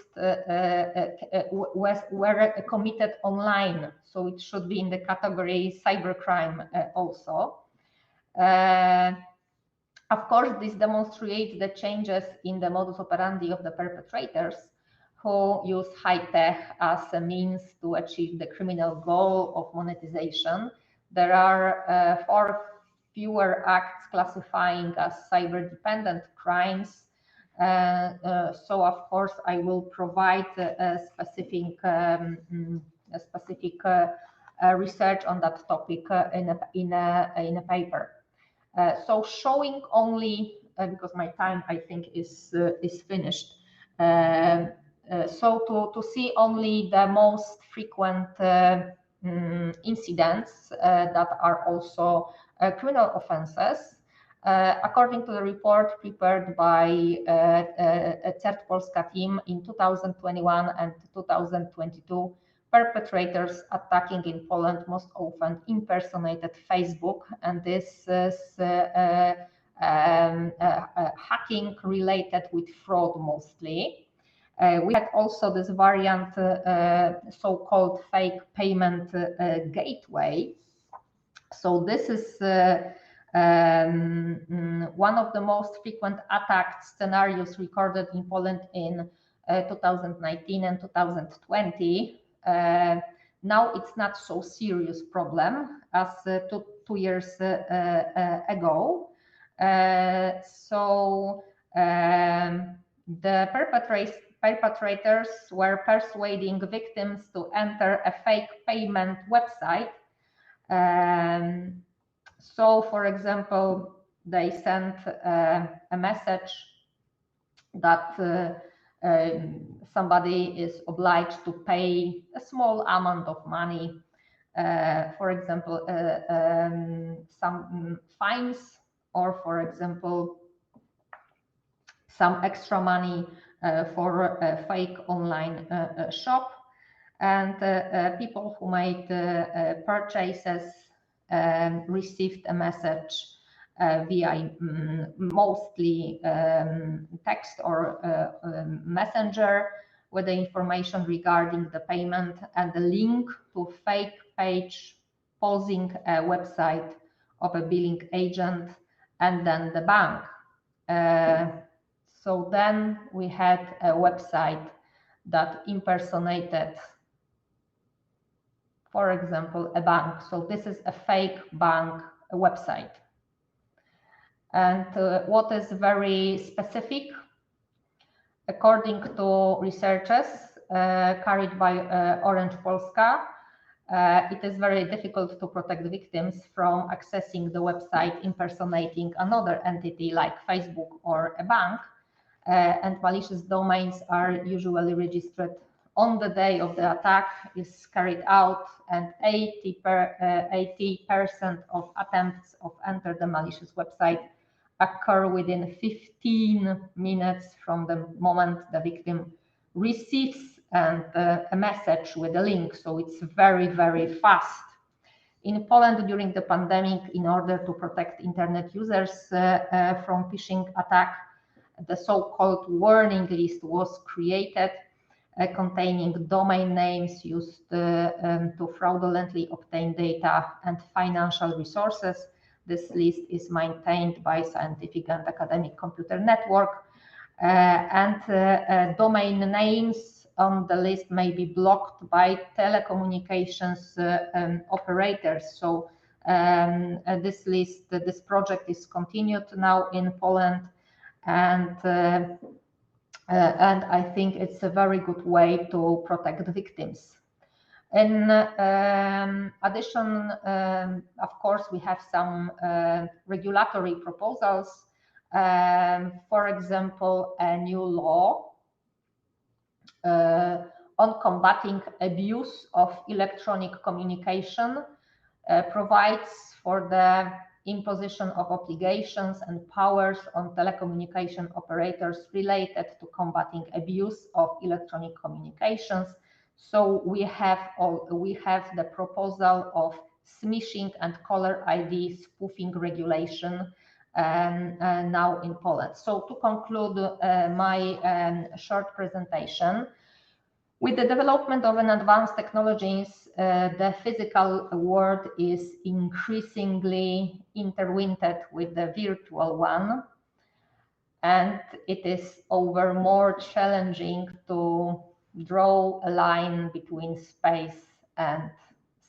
were committed online. So it should be in the category cybercrime also. Of course, this demonstrates the changes in the modus operandi of the perpetrators, who use high tech as a means to achieve the criminal goal of monetization. There are far fewer acts classifying as cyber-dependent crimes. So, of course, I will provide a specific research on that topic in a paper. So, showing only because my time, I think, is finished. So to see only the most frequent incidents that are also criminal offenses. According to the report prepared by CERT Polska team in 2021 and 2022, perpetrators attacking in Poland most often impersonated Facebook, and this is hacking related with fraud mostly. We had also this variant, so-called fake payment gateway. So this is one of the most frequent attack scenarios recorded in Poland in 2019 and 2020. Now it's not so serious problem as two years ago. The perpetrators were persuading victims to enter a fake payment website. So, for example, they sent a message that somebody is obliged to pay a small amount of money, for example, some fines, or, for example, some extra money for a fake online shop. And people who made purchases received a message via mostly text or messenger with the information regarding the payment and the link to fake page posing a website of a billing agent and then the bank. So then we had a website that impersonated, for example, a bank. So this is a fake bank website. And what is very specific, according to researches carried by Orange Polska, it is very difficult to protect victims from accessing the website impersonating another entity like Facebook or a bank. And malicious domains are usually registered on the day of the attack is carried out, and 80% of attempts of enter the malicious website occur within 15 minutes from the moment the victim receives a message with a link. So it's very, very fast. In Poland, during the pandemic, in order to protect internet users from phishing attack, the so-called warning list was created, containing domain names used to fraudulently obtain data and financial resources. This list is maintained by Scientific and Academic Computer Network, and domain names on the list may be blocked by telecommunications operators. So this list, this project is continued now in Poland, and I think it's a very good way to protect victims. In addition, of course, we have some regulatory proposals. For example, a new law on combating abuse of electronic communication provides for the imposition of obligations and powers on telecommunication operators related to combating abuse of electronic communications. So we have the proposal of smishing and caller ID spoofing regulation now in Poland. So to conclude my short presentation, with the development of advanced technologies, the physical world is increasingly intertwined with the virtual one, and it is more challenging to draw a line between space and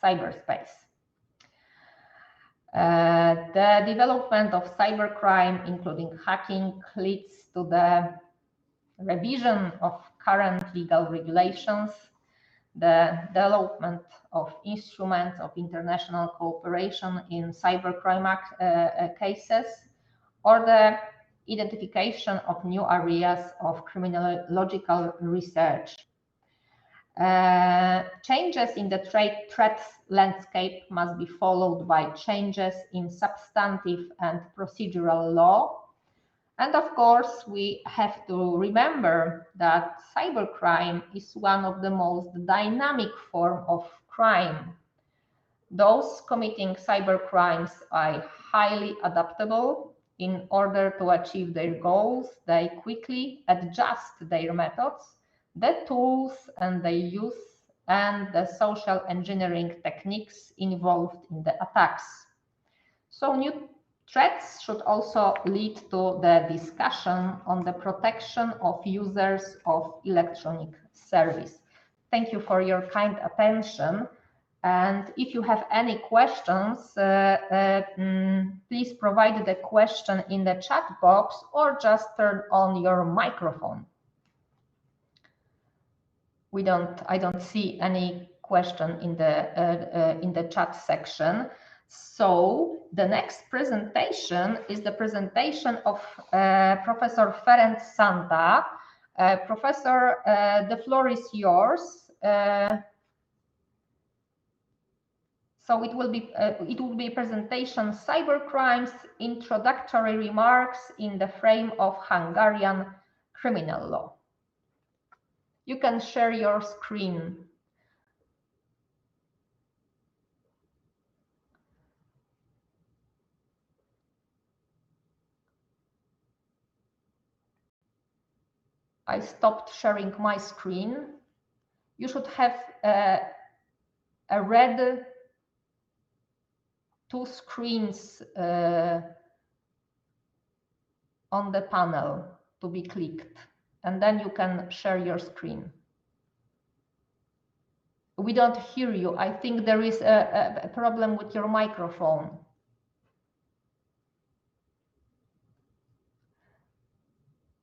cyberspace. The development of cybercrime, including hacking, leads to the revision of current legal regulations, the development of instruments of international cooperation in cybercrime cases, or the identification of new areas of criminological research. Changes in the threat landscape must be followed by changes in substantive and procedural law. And of course, we have to remember that cybercrime is one of the most dynamic forms of crime. Those committing cybercrimes are highly adaptable. In order to achieve their goals, they quickly adjust their methods, the tools and they use, and the social engineering techniques involved in the attacks. So new threats should also lead to the discussion on the protection of users of electronic service. Thank you for your kind attention. And if you have any questions, please provide the question in the chat box or just turn on your microphone. I don't see any question in the chat section. So the next presentation is the presentation of Professor Ferenc Santa. Professor, the floor is yours. So it will be a presentation, Cybercrimes, Introductory Remarks in the Frame of Hungarian Criminal Law. You can share your screen. I stopped sharing my screen. You should have a red two screens on the panel to be clicked, and then you can share your screen. We don't hear you. I think there is a problem with your microphone.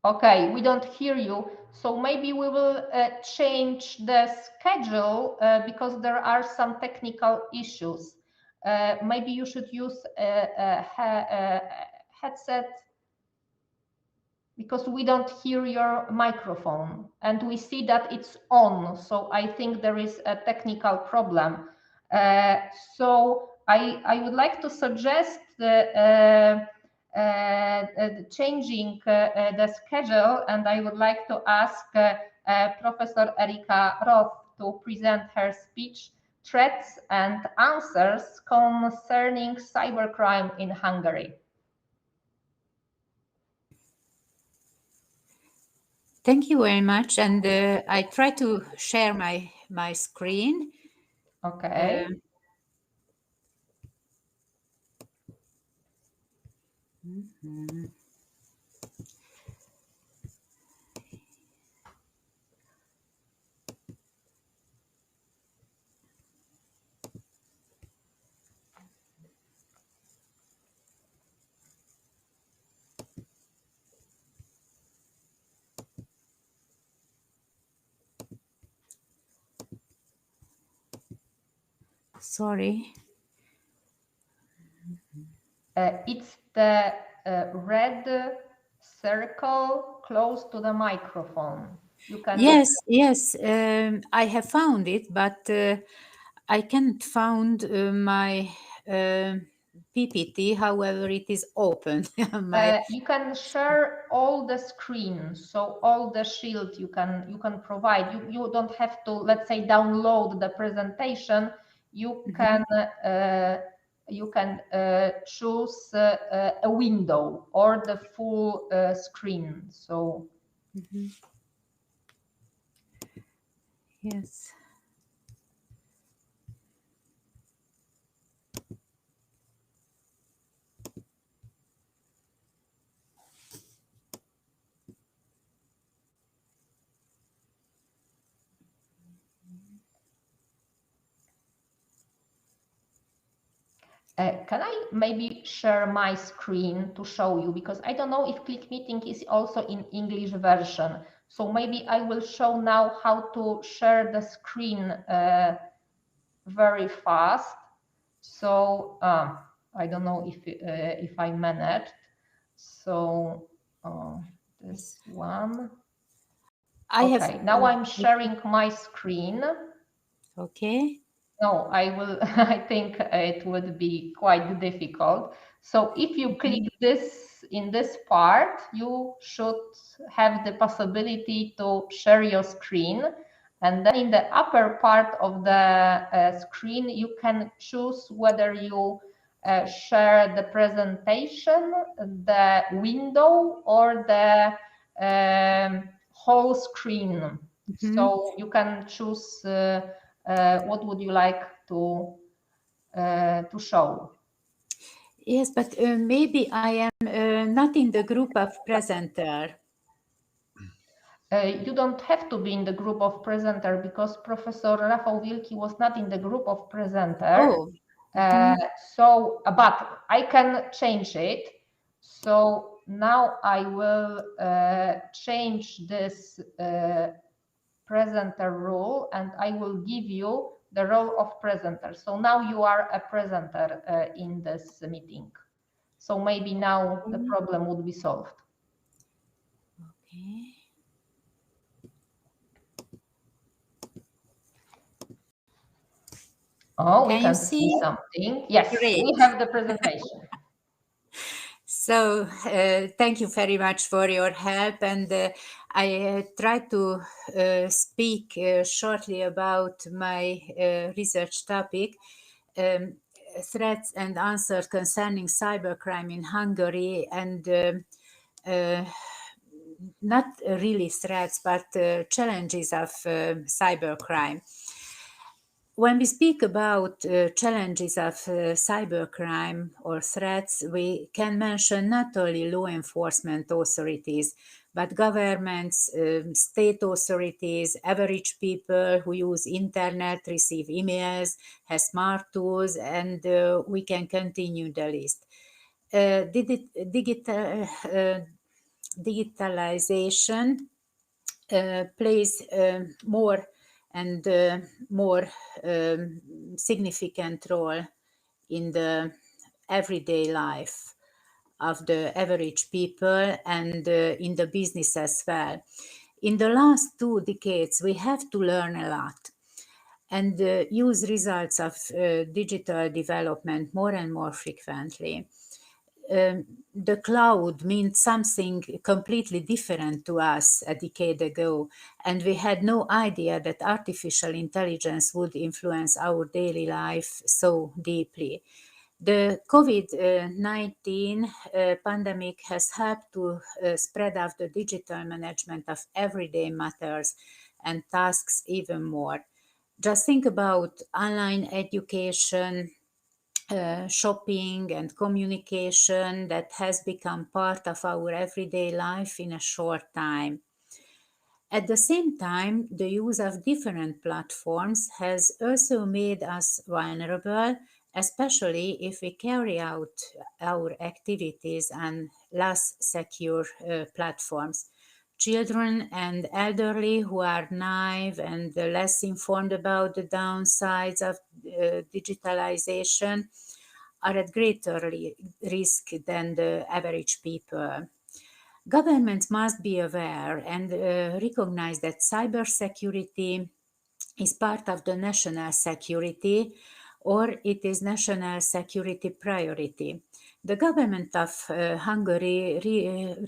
Okay, we don't hear you. So maybe we will change the schedule because there are some technical issues. Maybe you should use a headset because we don't hear your microphone and we see that it's on. So I think there is a technical problem. So I would like to suggest changing the schedule, and I would like to ask Professor Erika Roth to present her speech, Threats and Answers Concerning Cybercrime in Hungary. Thank you very much, and I try to share my screen. Okay. Sorry. It's the red circle close to the microphone. You can. Yes, I have found it, but I can't find my PPT. However, it is open. You can share all the screens, so all the shield you can provide. You don't have to, let's say, download the presentation. You can you can choose a window or the full screen. So yes. Can I maybe share my screen to show you, because I don't know if Click Meeting is also in English version. So maybe I will show now how to share the screen very fast. So I don't know if I managed. So this one. Now I'm sharing my screen. Okay. No, I will. I think it would be quite difficult. So if you click this in this part, you should have the possibility to share your screen. And then in the upper part of the screen, you can choose whether you share the presentation, the window, or the whole screen. So you can choose what would you like to show? Yes, but maybe I am not in the group of presenter. You don't have to be in the group of presenter, because Professor Rafał Wielki was not in the group of presenter. Oh. So, but I can change it. So now I will change this presenter rule, and I will give you the role of presenter. So now you are a presenter in this meeting. So maybe now the problem would be solved. Okay. Oh, we can see something. Yes, great. We have the presentation. So thank you very much for your help, and I try to speak shortly about my research topic, threats and answers concerning cybercrime in Hungary, and not really threats, but challenges of cybercrime. When we speak about challenges of cybercrime or threats, we can mention not only law enforcement authorities, but governments, state authorities, average people who use internet, receive emails, have smart tools, and we can continue the list. Digitalization plays more and more significant role in the everyday life of the average people and in the business as well. In the last 2 decades, we have to learn a lot and use results of digital development more and more frequently. The cloud meant something completely different to us a decade ago, and we had no idea that artificial intelligence would influence our daily life so deeply. The COVID-19 pandemic has helped to spread out the digital management of everyday matters and tasks even more. Just think about online education, shopping and communication that has become part of our everyday life in a short time. At the same time, the use of different platforms has also made us vulnerable, especially if we carry out our activities on less secure platforms. Children and elderly who are naive and less informed about the downsides of digitalization are at greater risk than the average people. Governments must be aware and recognize that cybersecurity is part of the national security, or it is national security priority. The government of Hungary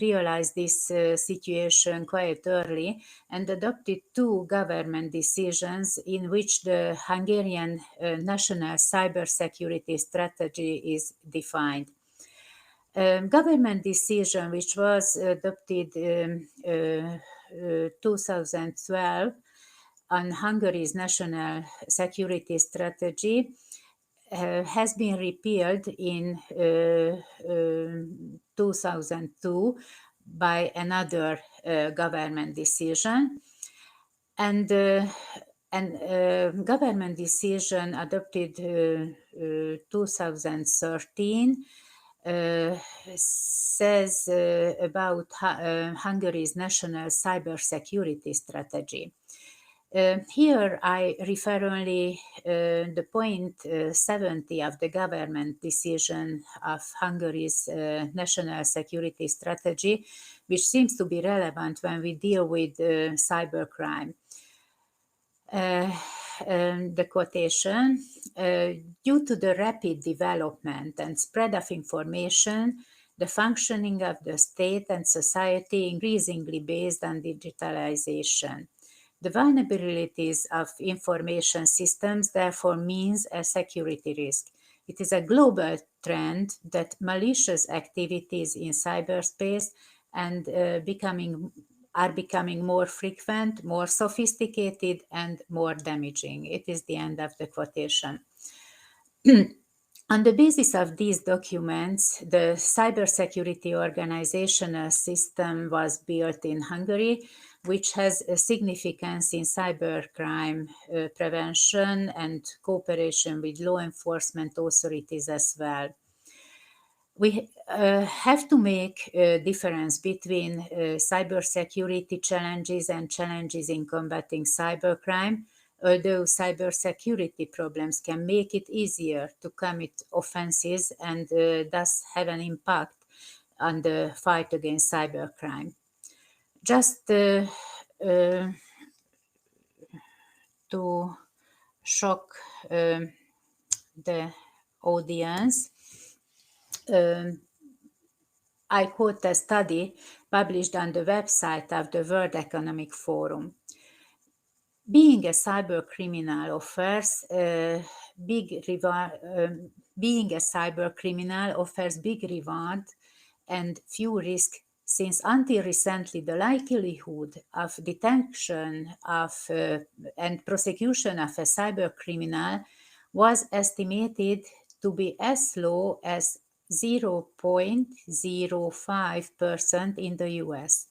realized this situation quite early and adopted two government decisions in which the Hungarian national cybersecurity strategy is defined. Government decision which was adopted in 2012 on Hungary's national security strategy has been repealed in 2002 by another government decision, and government decision adopted 2013 says about Hungary's national cybersecurity strategy. Here I refer only the point 70 of the government decision of Hungary's national security strategy, which seems to be relevant when we deal with cybercrime. The quotation, due to the rapid development and spread of information, the functioning of the state and society increasingly based on digitalization. The vulnerabilities of information systems therefore means a security risk. It is a global trend that malicious activities in cyberspace and are becoming more frequent, more sophisticated, and more damaging. It is the end of the quotation. On the basis of these documents, the cybersecurity organizational system was built in Hungary, which has a significance in cybercrime prevention and cooperation with law enforcement authorities as well. We have to make a difference between cybersecurity challenges and challenges in combating cybercrime, although cybersecurity problems can make it easier to commit offenses and thus have an impact on the fight against cybercrime. Just to shock the audience, I quote a study published on the website of the World Economic Forum. Being a cyber criminal offers big reward and few risks, since until recently the likelihood of detection of and prosecution of a cyber criminal was estimated to be as low as 0.05% in the US.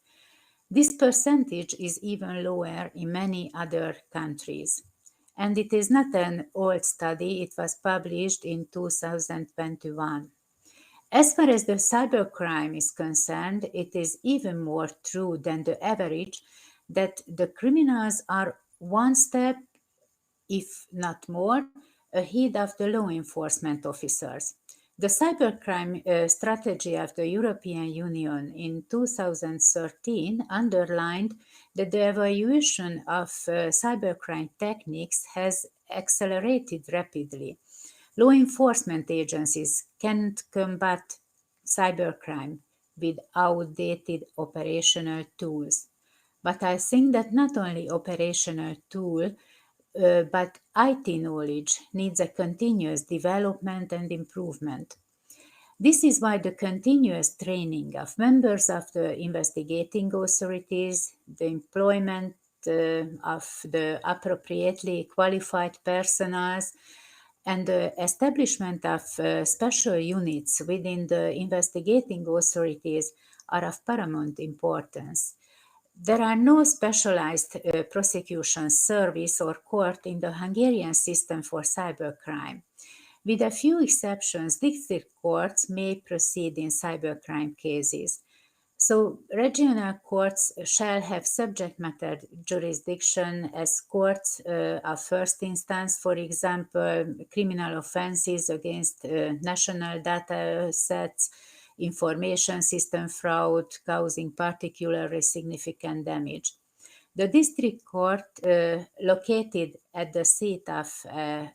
This percentage is even lower in many other countries. And it is not an old study, it was published in 2021. As far as the cybercrime is concerned, it is even more true than the average that the criminals are one step, if not more, ahead of the law enforcement officers. The cybercrime strategy of the European Union in 2013 underlined that the evaluation of cybercrime techniques has accelerated rapidly. Law enforcement agencies can't combat cybercrime with outdated operational tools. But I think that not only operational tool, but IT knowledge needs a continuous development and improvement. This is why the continuous training of members of the investigating authorities, the employment of the appropriately qualified personnel, and the establishment of special units within the investigating authorities are of paramount importance. There are no specialized prosecution service or court in the Hungarian system for cybercrime. With a few exceptions, district courts may proceed in cybercrime cases. So regional courts shall have subject matter jurisdiction as courts of first instance, for example, criminal offenses against national data sets, information system fraud causing particularly significant damage. The district court located at the seat of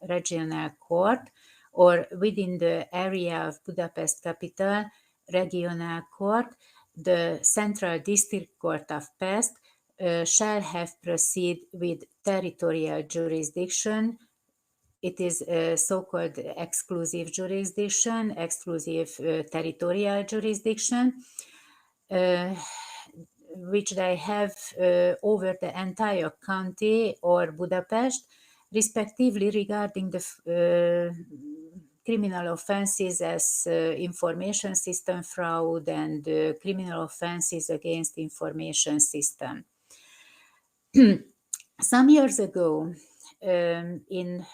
regional court or within the area of Budapest capital, regional court, the Central District Court of Pest shall have proceed with territorial jurisdiction. It is a so-called exclusive jurisdiction, exclusive territorial jurisdiction, which they have over the entire county or Budapest, respectively regarding the criminal offenses as information system fraud and criminal offenses against information system. Some years ago, in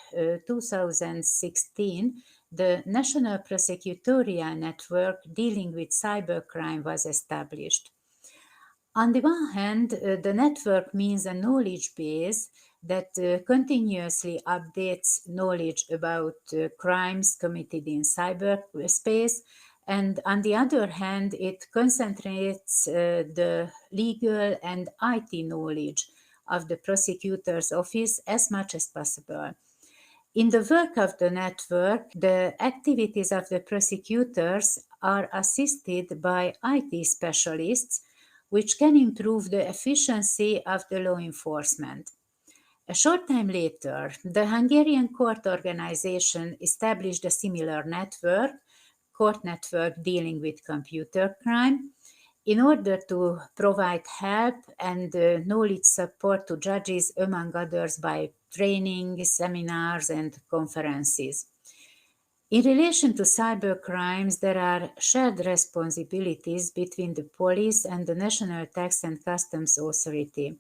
2016, the National Prosecutorial Network dealing with cybercrime was established. On the one hand, the network means a knowledge base that continuously updates knowledge about crimes committed in cyberspace, and on the other hand, it concentrates the legal and IT knowledge of the prosecutor's office as much as possible. In the work of the network, the activities of the prosecutors are assisted by IT specialists, which can improve the efficiency of the law enforcement. A short time later, the Hungarian court organization established a similar network, court network dealing with computer crime, in order to provide help and knowledge support to judges, among others, by training, seminars, and conferences. In relation to cyber crimes, there are shared responsibilities between the police and the National Tax and Customs Authority.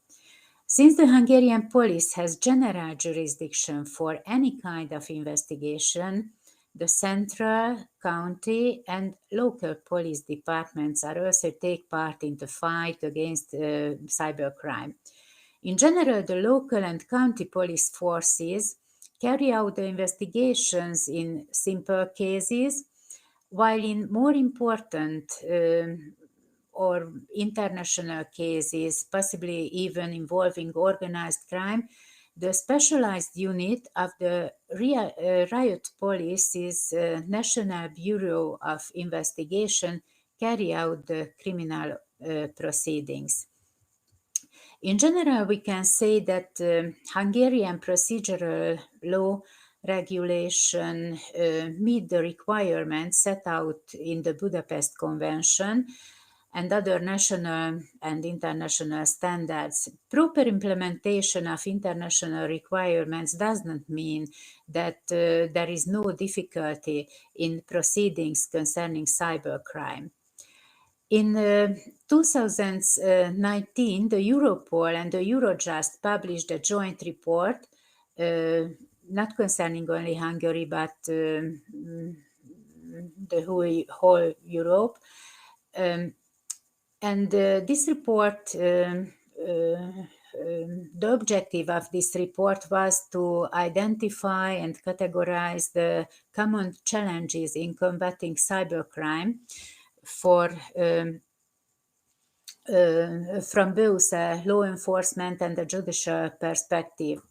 Since the Hungarian police has general jurisdiction for any kind of investigation, the central, county, and local police departments are also take part in the fight against cybercrime. In general, the local and county police forces carry out the investigations in simple cases, while in more important or international cases, possibly even involving organized crime, the specialized unit of the riot police's National Bureau of Investigation carry out the criminal proceedings. In general, we can say that Hungarian procedural law regulation meet the requirements set out in the Budapest Convention and other national and international standards. Proper implementation of international requirements does not mean that there is no difficulty in proceedings concerning cybercrime. In 2019, the Europol and the Eurojust published a joint report, not concerning only Hungary, but the whole Europe. And this report, the objective of this report was to identify and categorize the common challenges in combating cybercrime from both a law enforcement and a judicial perspective.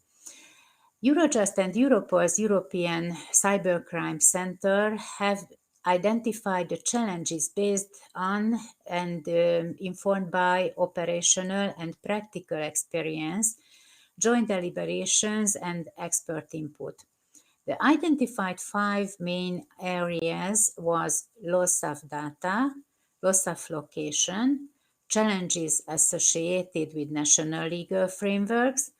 Eurojust and Europol's European Cybercrime Center have identified the challenges based on and informed by operational and practical experience, joint deliberations, and expert input. The identified 5 main areas was loss of data, loss of location, challenges associated with national legal frameworks,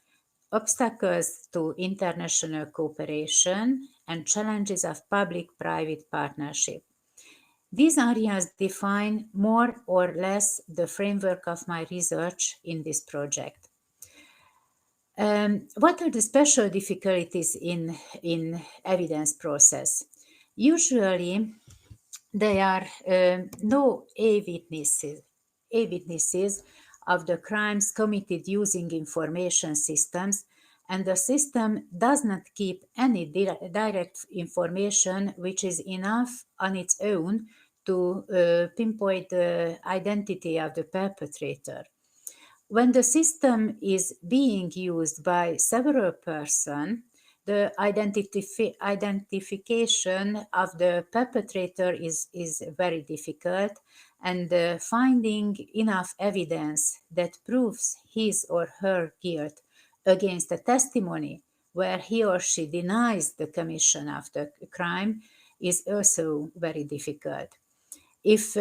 obstacles to international cooperation, and challenges of public-private partnership. These areas define more or less the framework of my research in this project. What are the special difficulties in evidence process? Usually, there are no eyewitnesses of the crimes committed using information systems, and the system does not keep any direct information which is enough on its own to pinpoint the identity of the perpetrator. when the system is being used by several persons, the identification of the perpetrator is very difficult, and finding enough evidence that proves his or her guilt against a testimony where he or she denies the commission of the crime is also very difficult. If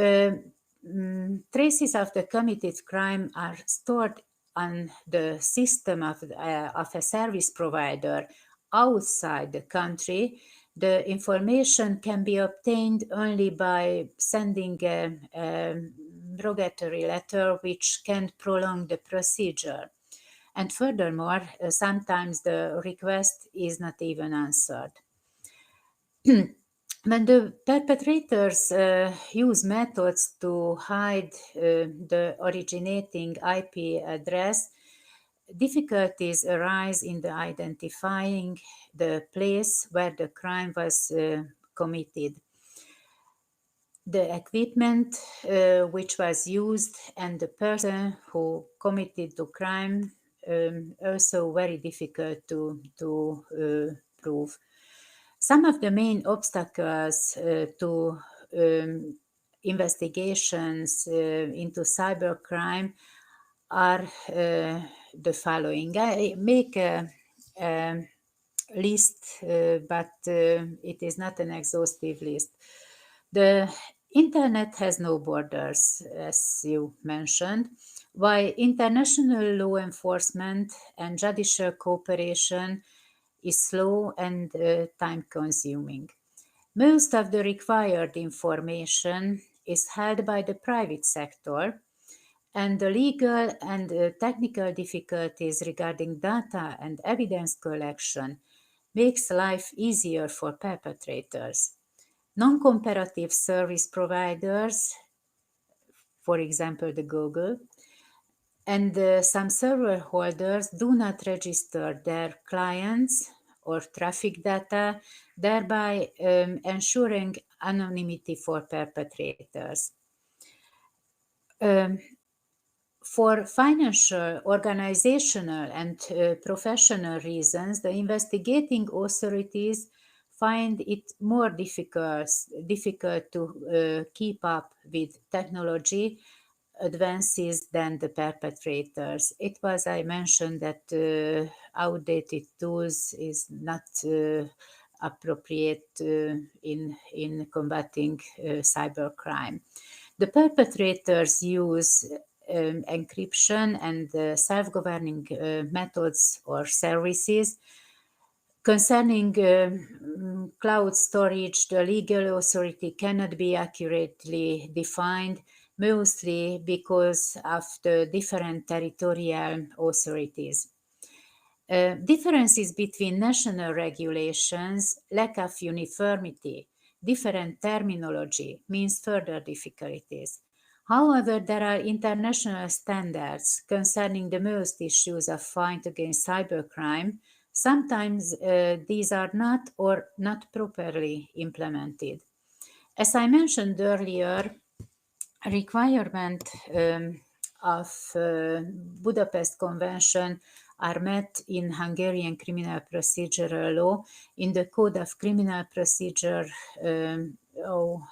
traces of the committed crime are stored on the system of a service provider outside the country, the information can be obtained only by sending a rogatory letter, which can prolong the procedure. And furthermore, sometimes the request is not even answered. When the perpetrators use methods to hide the originating IP address, difficulties arise in the identifying the place where the crime was committed. The equipment which was used and the person who committed the crime also very difficult to prove. Some of the main obstacles to investigations into cybercrime are the following. I make a list, but it is not an exhaustive list. The internet has no borders, as you mentioned, while international law enforcement and judicial cooperation is slow and time-consuming. Most of the required information is held by the private sector, and the legal and technical difficulties regarding data and evidence collection makes life easier for perpetrators. Non-comparative service providers, for example, the Google, and some server holders do not register their clients or traffic data, thereby ensuring anonymity for perpetrators. For financial, organizational, and professional reasons, the investigating authorities find it more difficult to keep up with technology advances than the perpetrators. It was, I mentioned, that outdated tools is not appropriate in combating cybercrime. The perpetrators use encryption and self-governing methods or services. Concerning cloud storage, the legal authority cannot be accurately defined, mostly because of the different territorial authorities. Differences between national regulations, lack of uniformity, different terminology means further difficulties. However, there are international standards concerning the most issues of fight against cybercrime. Sometimes these are not or not properly implemented. As I mentioned earlier, a requirement of Budapest Convention are met in Hungarian criminal procedural law. In the Code of Criminal Procedure,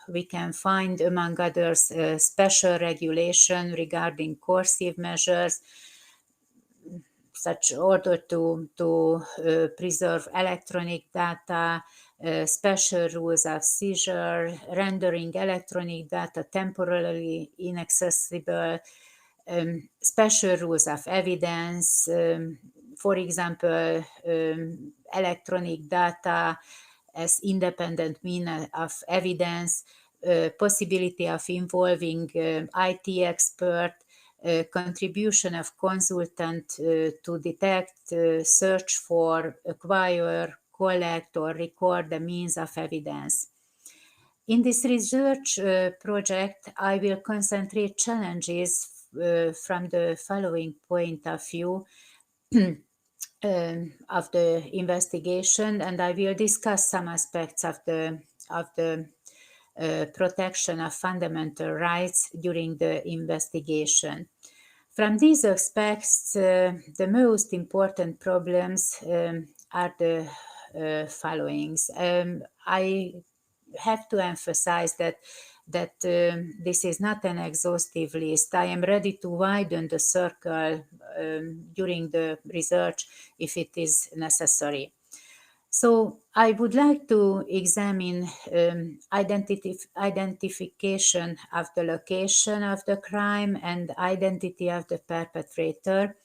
we can find, among others, special regulation regarding coercive measures, such order to preserve electronic data, special rules of seizure, rendering electronic data temporarily inaccessible, special rules of evidence, for example, electronic data as independent means of evidence, possibility of involving IT expert, contribution of consultant to detect, search for, acquire, collect, or record the means of evidence. In this research project, I will concentrate challenges from the following point of view of the investigation, and I will discuss some aspects of the protection of fundamental rights during the investigation. From these aspects, the most important problems are the followings. I have to emphasize that this is not an exhaustive list. I am ready to widen the circle during the research if it is necessary. So I would like to examine identification of the location of the crime and identity of the perpetrator,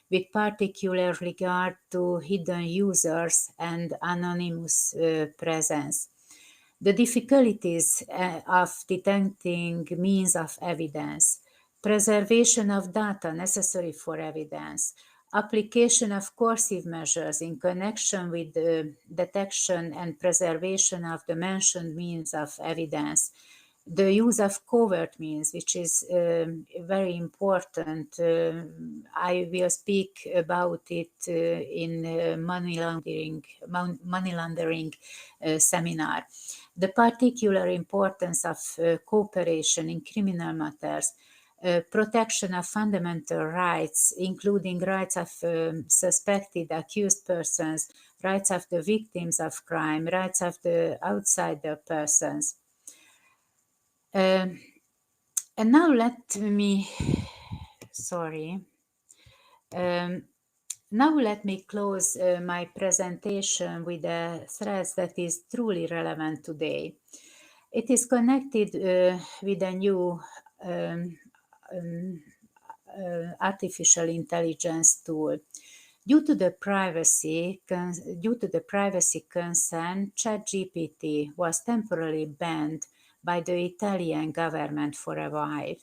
with particular regard to hidden users and anonymous presence. The difficulties of detecting means of evidence, preservation of data necessary for evidence, application of coercive measures in connection with the detection and preservation of the mentioned means of evidence, the use of covert means, which is very important. I will speak about it in money laundering seminar. The particular importance of cooperation in criminal matters, protection of fundamental rights, including rights of suspected, accused persons, rights of the victims of crime, rights of the outsider persons. And now let me, now let me close my presentation with a thread that is truly relevant today. It is connected with a new artificial intelligence tool. Due to the privacy concern, ChatGPT was temporarily banned by the Italian government for a while.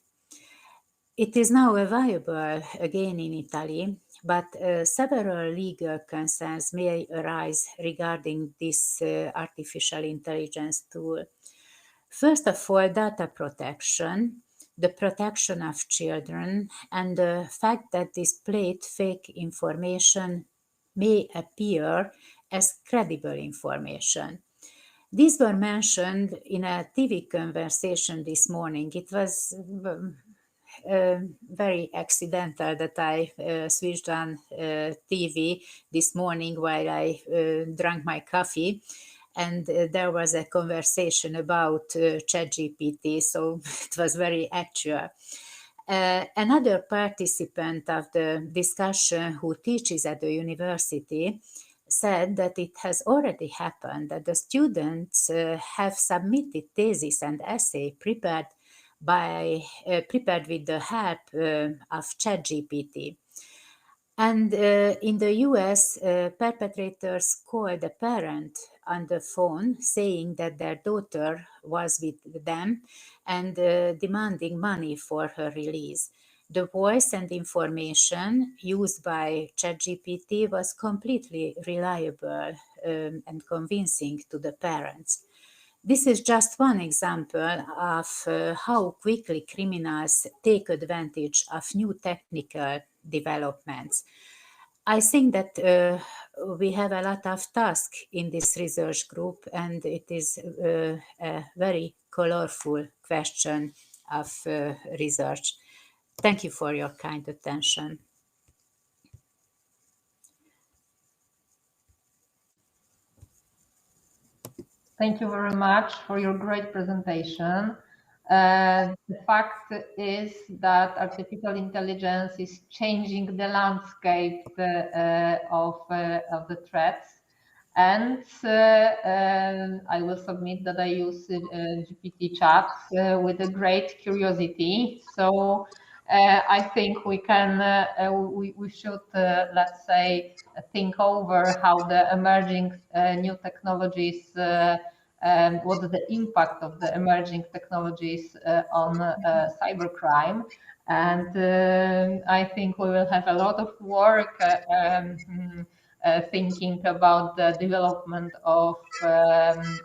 It is now available again in Italy, but several legal concerns may arise regarding this artificial intelligence tool. First of all, data protection, the protection of children, and the fact that displayed fake information may appear as credible information. These were mentioned in a TV conversation this morning. It was very accidental that I switched on TV this morning while I drank my coffee, and there was a conversation about ChatGPT, so it was very actual. Another participant of the discussion who teaches at the university said that it has already happened, that the students have submitted thesis and essay prepared with the help of ChatGPT. And in the US, perpetrators called a parent on the phone saying that their daughter was with them and demanding money for her release. The voice and information used by ChatGPT was completely reliable and convincing to the parents. This is just one example of how quickly criminals take advantage of new technical developments. I think that we have a lot of tasks in this research group, and it is a very colorful question of research. Thank you for your kind attention. Thank you very much for your great presentation. The fact is that artificial intelligence is changing the landscape of the threats. And I will submit that I use GPT chat with a great curiosity. So I think we can, we should, let's say, think over how the emerging new technologies, what is the impact of the emerging technologies on cybercrime. And I think we will have a lot of work thinking about the development of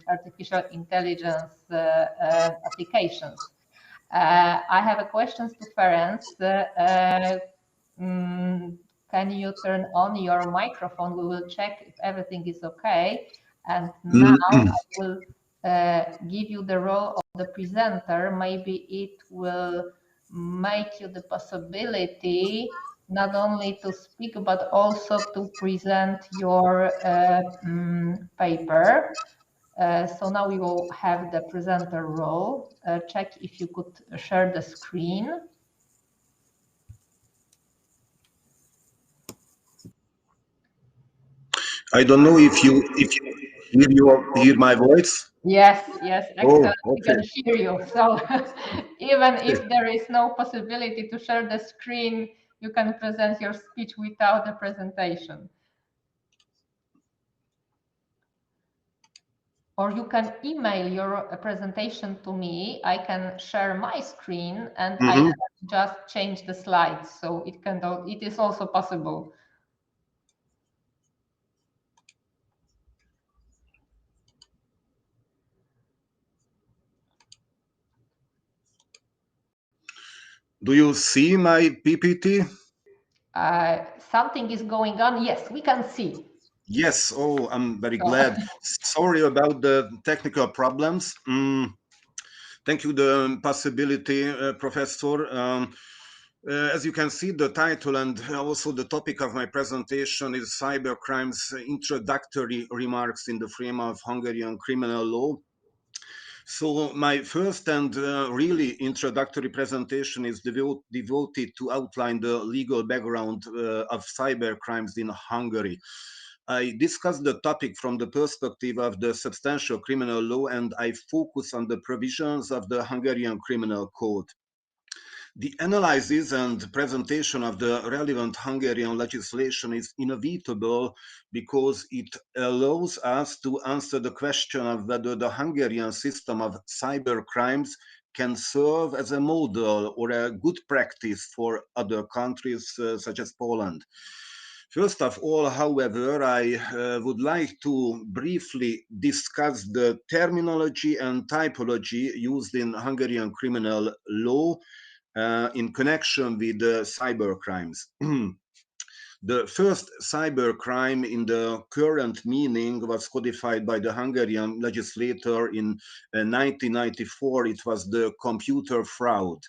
artificial intelligence applications. I have a question to Ferenc. Can you turn on your microphone? We will check if everything is okay. And now I will give you the role of the presenter. Maybe it will make you the possibility not only to speak but also to present your paper. So now you will have the presenter role. Check if you could share the screen. I don't know if you hear my voice. Yes, excellent. Oh, We can hear you. So even if there is no possibility to share the screen, you can present your speech without a presentation. Or you can email your presentation to me. I can share my screen and I can just change the slides. So it is also possible. Do you see my PPT? Something is going on. Yes, we can see. Yes. Oh, I'm very glad. Sorry about the technical problems. Thank you the possibility, Professor. As you can see, the title and also the topic of my presentation is Cybercrimes Introductory Remarks in the Frame of Hungarian Criminal Law. So my first and really introductory presentation is devoted to outline the legal background of cybercrimes in Hungary. I discuss the topic from the perspective of the substantial criminal law, and I focus on the provisions of the Hungarian Criminal Code. The analysis and presentation of the relevant Hungarian legislation is inevitable because it allows us to answer the question of whether the Hungarian system of cybercrimes can serve as a model or a good practice for other countries such as Poland. First of all, however, I would like to briefly discuss the terminology and typology used in Hungarian criminal law in connection with cybercrimes. The first cybercrime in the current meaning was codified by the Hungarian legislator in 1994. It was the computer fraud.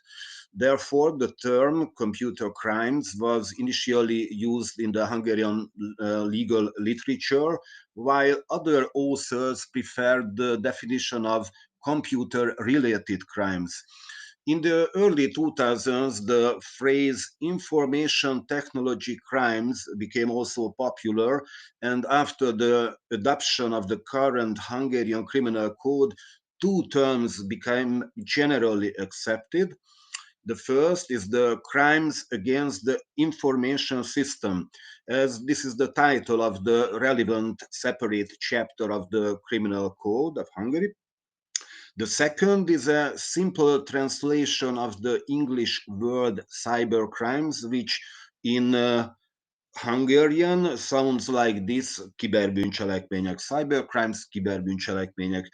Therefore, the term computer crimes was initially used in the Hungarian legal literature, while other authors preferred the definition of computer-related crimes. In the early 2000s, the phrase information technology crimes became also popular, and after the adoption of the current Hungarian criminal code, two terms became generally accepted. The first is the crimes against the information system, as this is the title of the relevant separate chapter of the Criminal Code of Hungary. The second is a simple translation of the English word cybercrimes, which in Hungarian sounds like this: kiberbűncselekmények, cybercrimes, kiberbűncselekmények.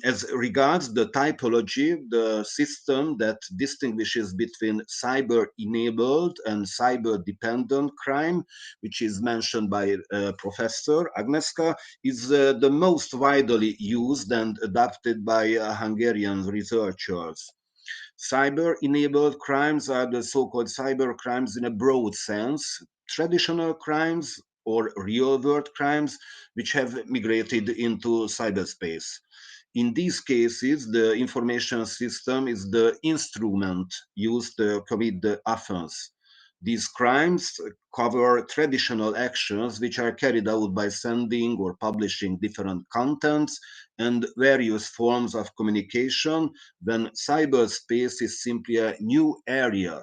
As regards the typology, the system that distinguishes between cyber-enabled and cyber-dependent crime, which is mentioned by Professor Agneska, is the most widely used and adopted by Hungarian researchers. Cyber-enabled crimes are the so-called cyber crimes in a broad sense, traditional crimes or real-world crimes which have migrated into cyberspace. In these cases, the information system is the instrument used to commit the offense. These crimes cover traditional actions which are carried out by sending or publishing different contents and various forms of communication, when cyberspace is simply a new area.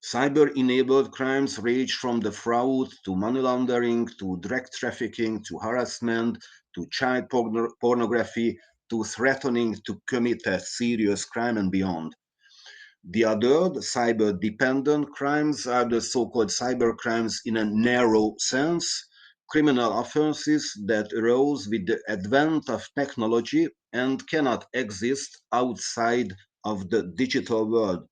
Cyber-enabled crimes range from the fraud to money laundering to drug trafficking to harassment to child pornography to threatening to commit a serious crime and beyond. The other, the cyber-dependent crimes, are the so-called cybercrimes in a narrow sense, criminal offenses that arose with the advent of technology and cannot exist outside of the digital world.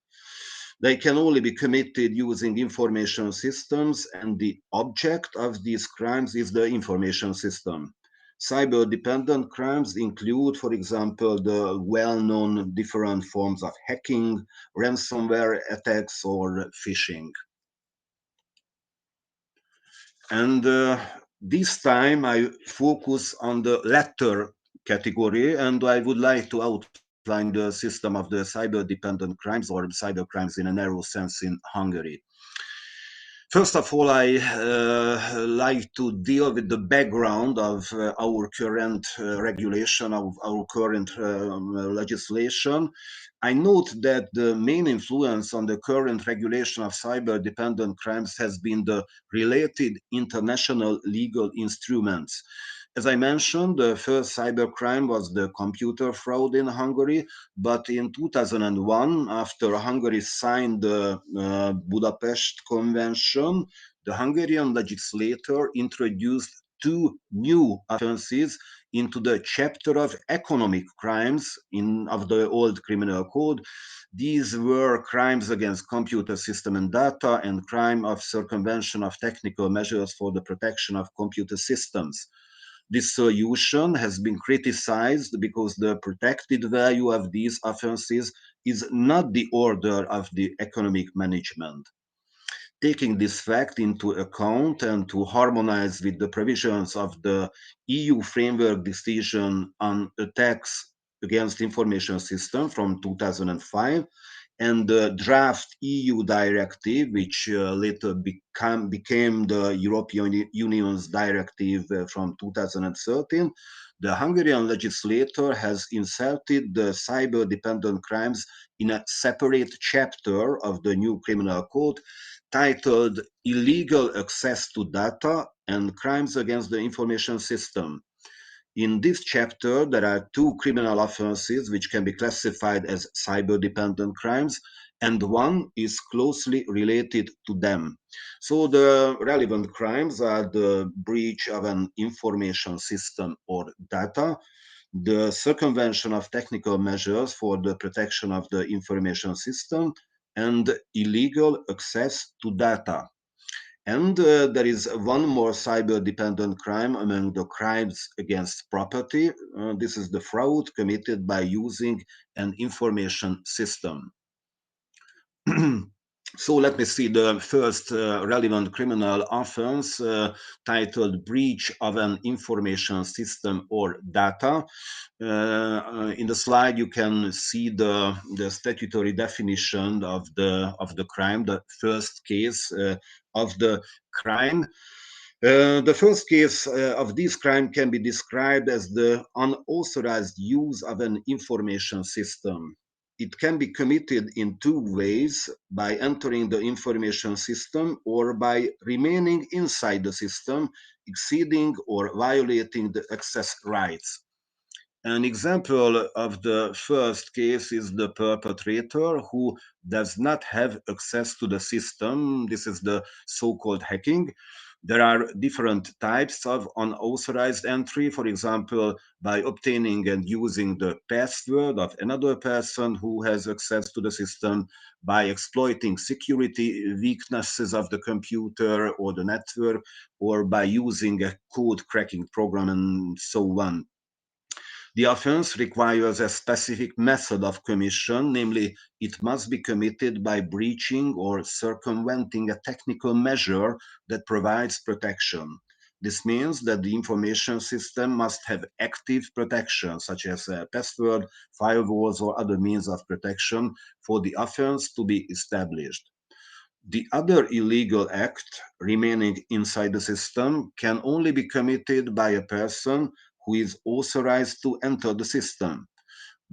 They can only be committed using information systems, and the object of these crimes is the information system. Cyber-dependent crimes include, for example, the well-known different forms of hacking, ransomware attacks, or phishing. And this time I focus on the latter category, and I would like to outline the system of the cyber-dependent crimes or cybercrimes in a narrow sense in Hungary. First of all, I like to deal with the background of our current regulation, of our current legislation. I note that the main influence on the current regulation of cyber-dependent crimes has been the related international legal instruments. As I mentioned, the first cybercrime was the computer fraud in Hungary, but in 2001, after Hungary signed the Budapest Convention, the Hungarian legislator introduced two new offenses into the chapter of economic crimes of the old criminal code. These were crimes against computer system and data and crime of circumvention of technical measures for the protection of computer systems. This solution has been criticized because the protected value of these offenses is not the order of the economic management. Taking this fact into account and to harmonize with the provisions of the EU framework decision on attacks against information system from 2005 and the draft EU directive, which later became the European Union's directive from 2013, the Hungarian legislator has inserted the cyber-dependent crimes in a separate chapter of the new criminal code titled Illegal Access to Data and Crimes Against the Information System. In this chapter, there are two criminal offenses which can be classified as cyber-dependent crimes, and one is closely related to them. So the relevant crimes are the breach of an information system or data, the circumvention of technical measures for the protection of the information system, and illegal access to data. And there is one more cyber-dependent crime among the crimes against property. This is the fraud committed by using an information system. So let me see the first relevant criminal offense titled breach of an information system or data. In the slide, you can see the statutory definition of the crime, the first case of the crime. The first case of this crime can be described as the unauthorized use of an information system. It can be committed in two ways: by entering the information system or by remaining inside the system, exceeding or violating the access rights. An example of the first case is the perpetrator who does not have access to the system. This is the so-called hacking. There are different types of unauthorized entry, for example, by obtaining and using the password of another person who has access to the system, by exploiting security weaknesses of the computer or the network, or by using a code cracking program, and so on. The offense requires a specific method of commission, namely, it must be committed by breaching or circumventing a technical measure that provides protection. This means that the information system must have active protection, such as a password, firewalls, or other means of protection for the offense to be established. The other illegal act, remaining inside the system, can only be committed by a person who is authorized to enter the system.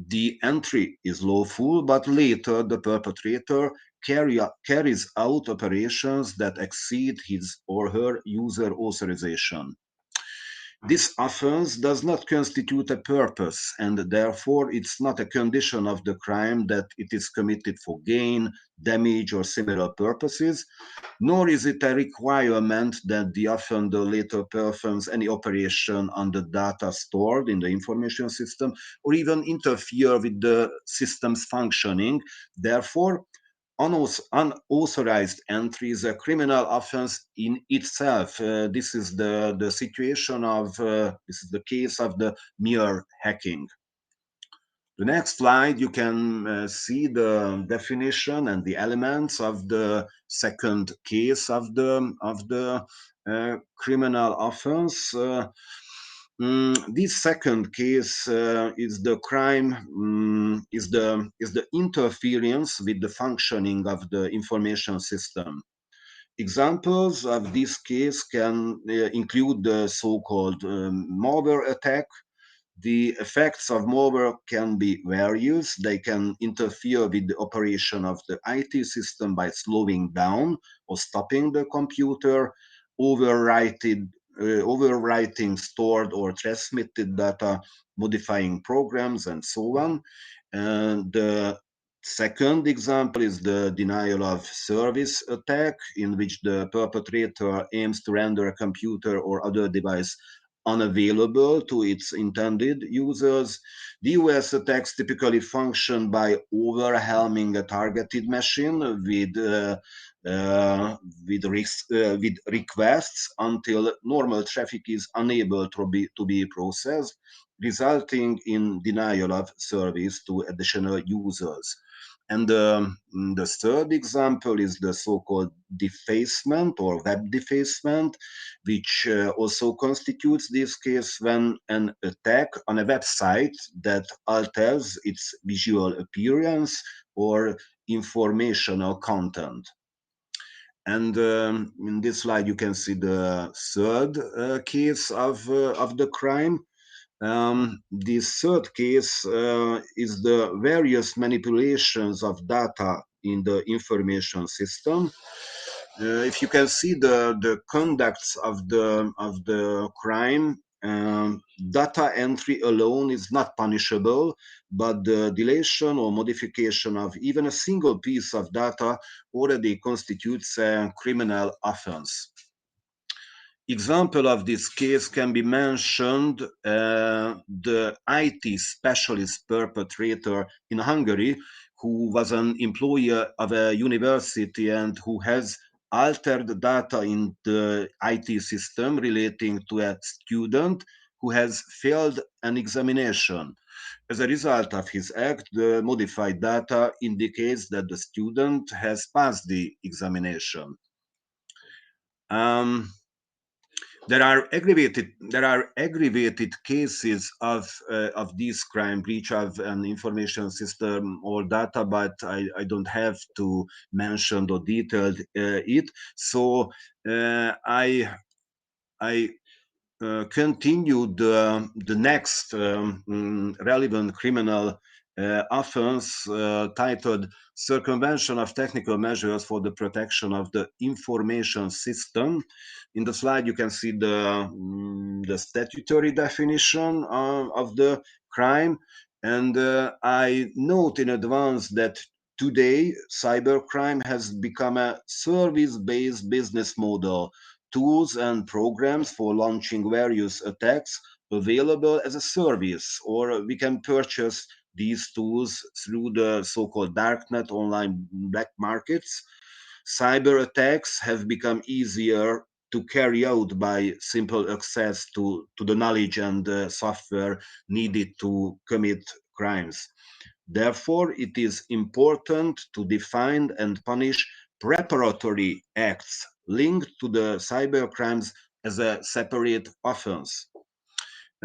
The entry is lawful, but later the perpetrator carries out operations that exceed his or her user authorization. This offense does not constitute a purpose, and therefore it's not a condition of the crime that it is committed for gain, damage, or similar purposes, nor is it a requirement that the offender later performs any operation on the data stored in the information system, or even interfere with the system's functioning. Therefore, unauthorized entry is a criminal offense in itself. This is the situation of this is the case of the mere hacking. The next slide, you can see the definition and the elements of the second case of the criminal offense. This second case is the crime is the interference with the functioning of the information system. Examples of this case can include the so-called malware attack. The effects of malware can be various. They can interfere with the operation of the IT system by slowing down or stopping the computer, overwriting stored or transmitted data, modifying programs, and so on. And the second example is the denial of service attack, in which the perpetrator aims to render a computer or other device unavailable to its intended users. DOS attacks typically function by overwhelming a targeted machine with requests until normal traffic is unable to be processed, resulting in denial of service to additional users. And the third example is the so-called defacement or web defacement, which also constitutes this case when an attack on a website that alters its visual appearance or informational content. And in this slide, you can see the third case of the crime. This third case is the various manipulations of data in the information system. If you can see the conducts of the crime, data entry alone is not punishable, but the deletion or modification of even a single piece of data already constitutes a criminal offense. Example of this case can be mentioned, the IT specialist perpetrator in Hungary, who was an employee of a university and who has altered data in the IT system relating to a student who has failed an examination. As a result of his act, the modified data indicates that the student has passed the examination. There are aggravated cases of this crime, breach of an information system or data, but I don't have to mention or detail it. So I continue the next relevant criminal offense titled Circumvention of Technical Measures for the Protection of the Information System. In the slide, you can see the statutory definition of the crime. And I note in advance that today, cybercrime has become a service-based business model. Tools and programs for launching various attacks available as a service, or we can purchase these tools through the so-called darknet online black markets. Cyber attacks have become easier to carry out by simple access to the knowledge and software needed to commit crimes. Therefore, it is important to define and punish preparatory acts linked to the cyber crimes as a separate offense.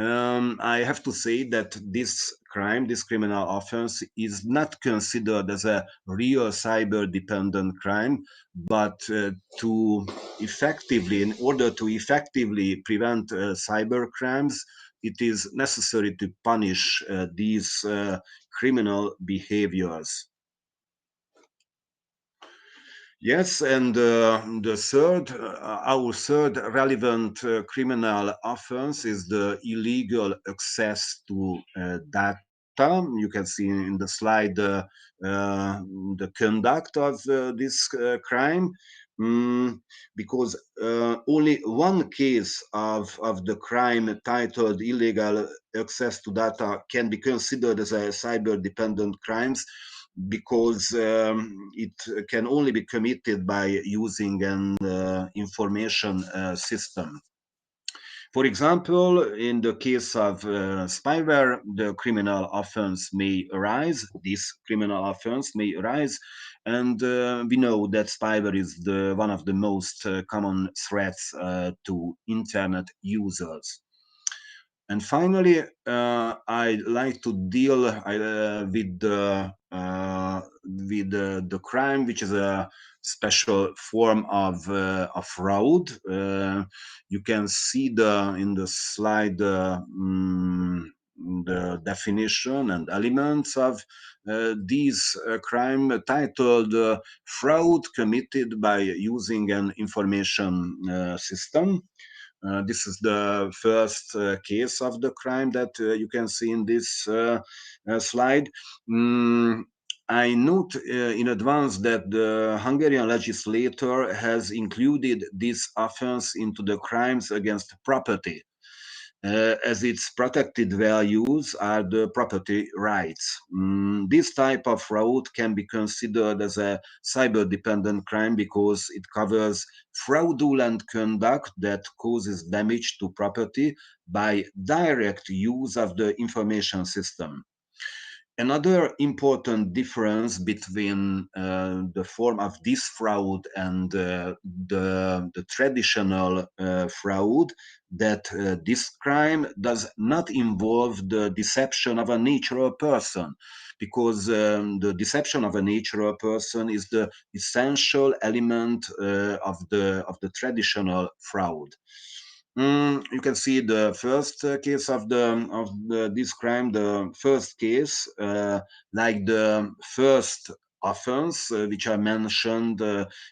I have to say that this crime, this criminal offense, is not considered as a real cyber-dependent crime, but in order to effectively prevent cyber crimes, it is necessary to punish these criminal behaviors. Yes, and our third relevant criminal offense is the illegal access to data. You can see in the slide the conduct of this crime, because only one case of the crime titled illegal access to data can be considered as a cyber-dependent crimes. because it can only be committed by using an information system. For example, in the case of spyware, the criminal offense may arise, this criminal offense may arise, and we know that spyware is one of the most common threats to internet users. And finally, I like to deal with the crime, which is a special form of fraud. You can see in the slide the definition and elements of this crime titled fraud committed by using an information system. This is the first case of the crime that you can see in this slide. I note in advance that the Hungarian legislator has included this offense into the crimes against property, as its protected values are the property rights. This type of fraud can be considered as a cyber-dependent crime because it covers fraudulent conduct that causes damage to property by direct use of the information system. Another important difference between the form of this fraud and the traditional fraud, that this crime does not involve the deception of a natural person, because the deception of a natural person is the essential element of the traditional fraud. You can see the first case of this crime. The first case, like the first offense, which I mentioned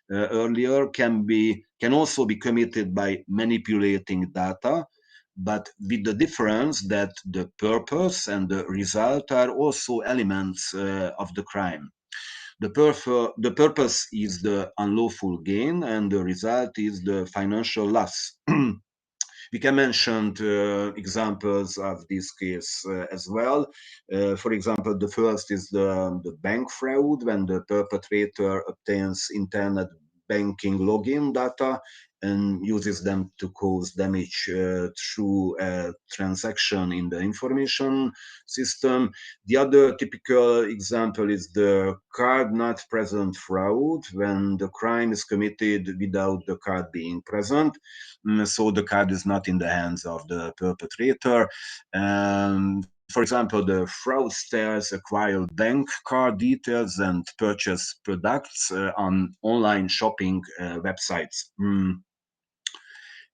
earlier, can also be committed by manipulating data, but with the difference that the purpose and the result are also elements of the crime. The purpose is the unlawful gain, and the result is the financial loss. We can mention examples of this case as well. For example, the first is the bank fraud, when the perpetrator obtains internet banking login data and uses them to cause damage through a transaction in the information system. The other typical example is the card not present fraud, when the crime is committed without the card being present. So the card is not in the hands of the perpetrator. For example, the fraudsters acquire bank card details and purchase products on online shopping websites.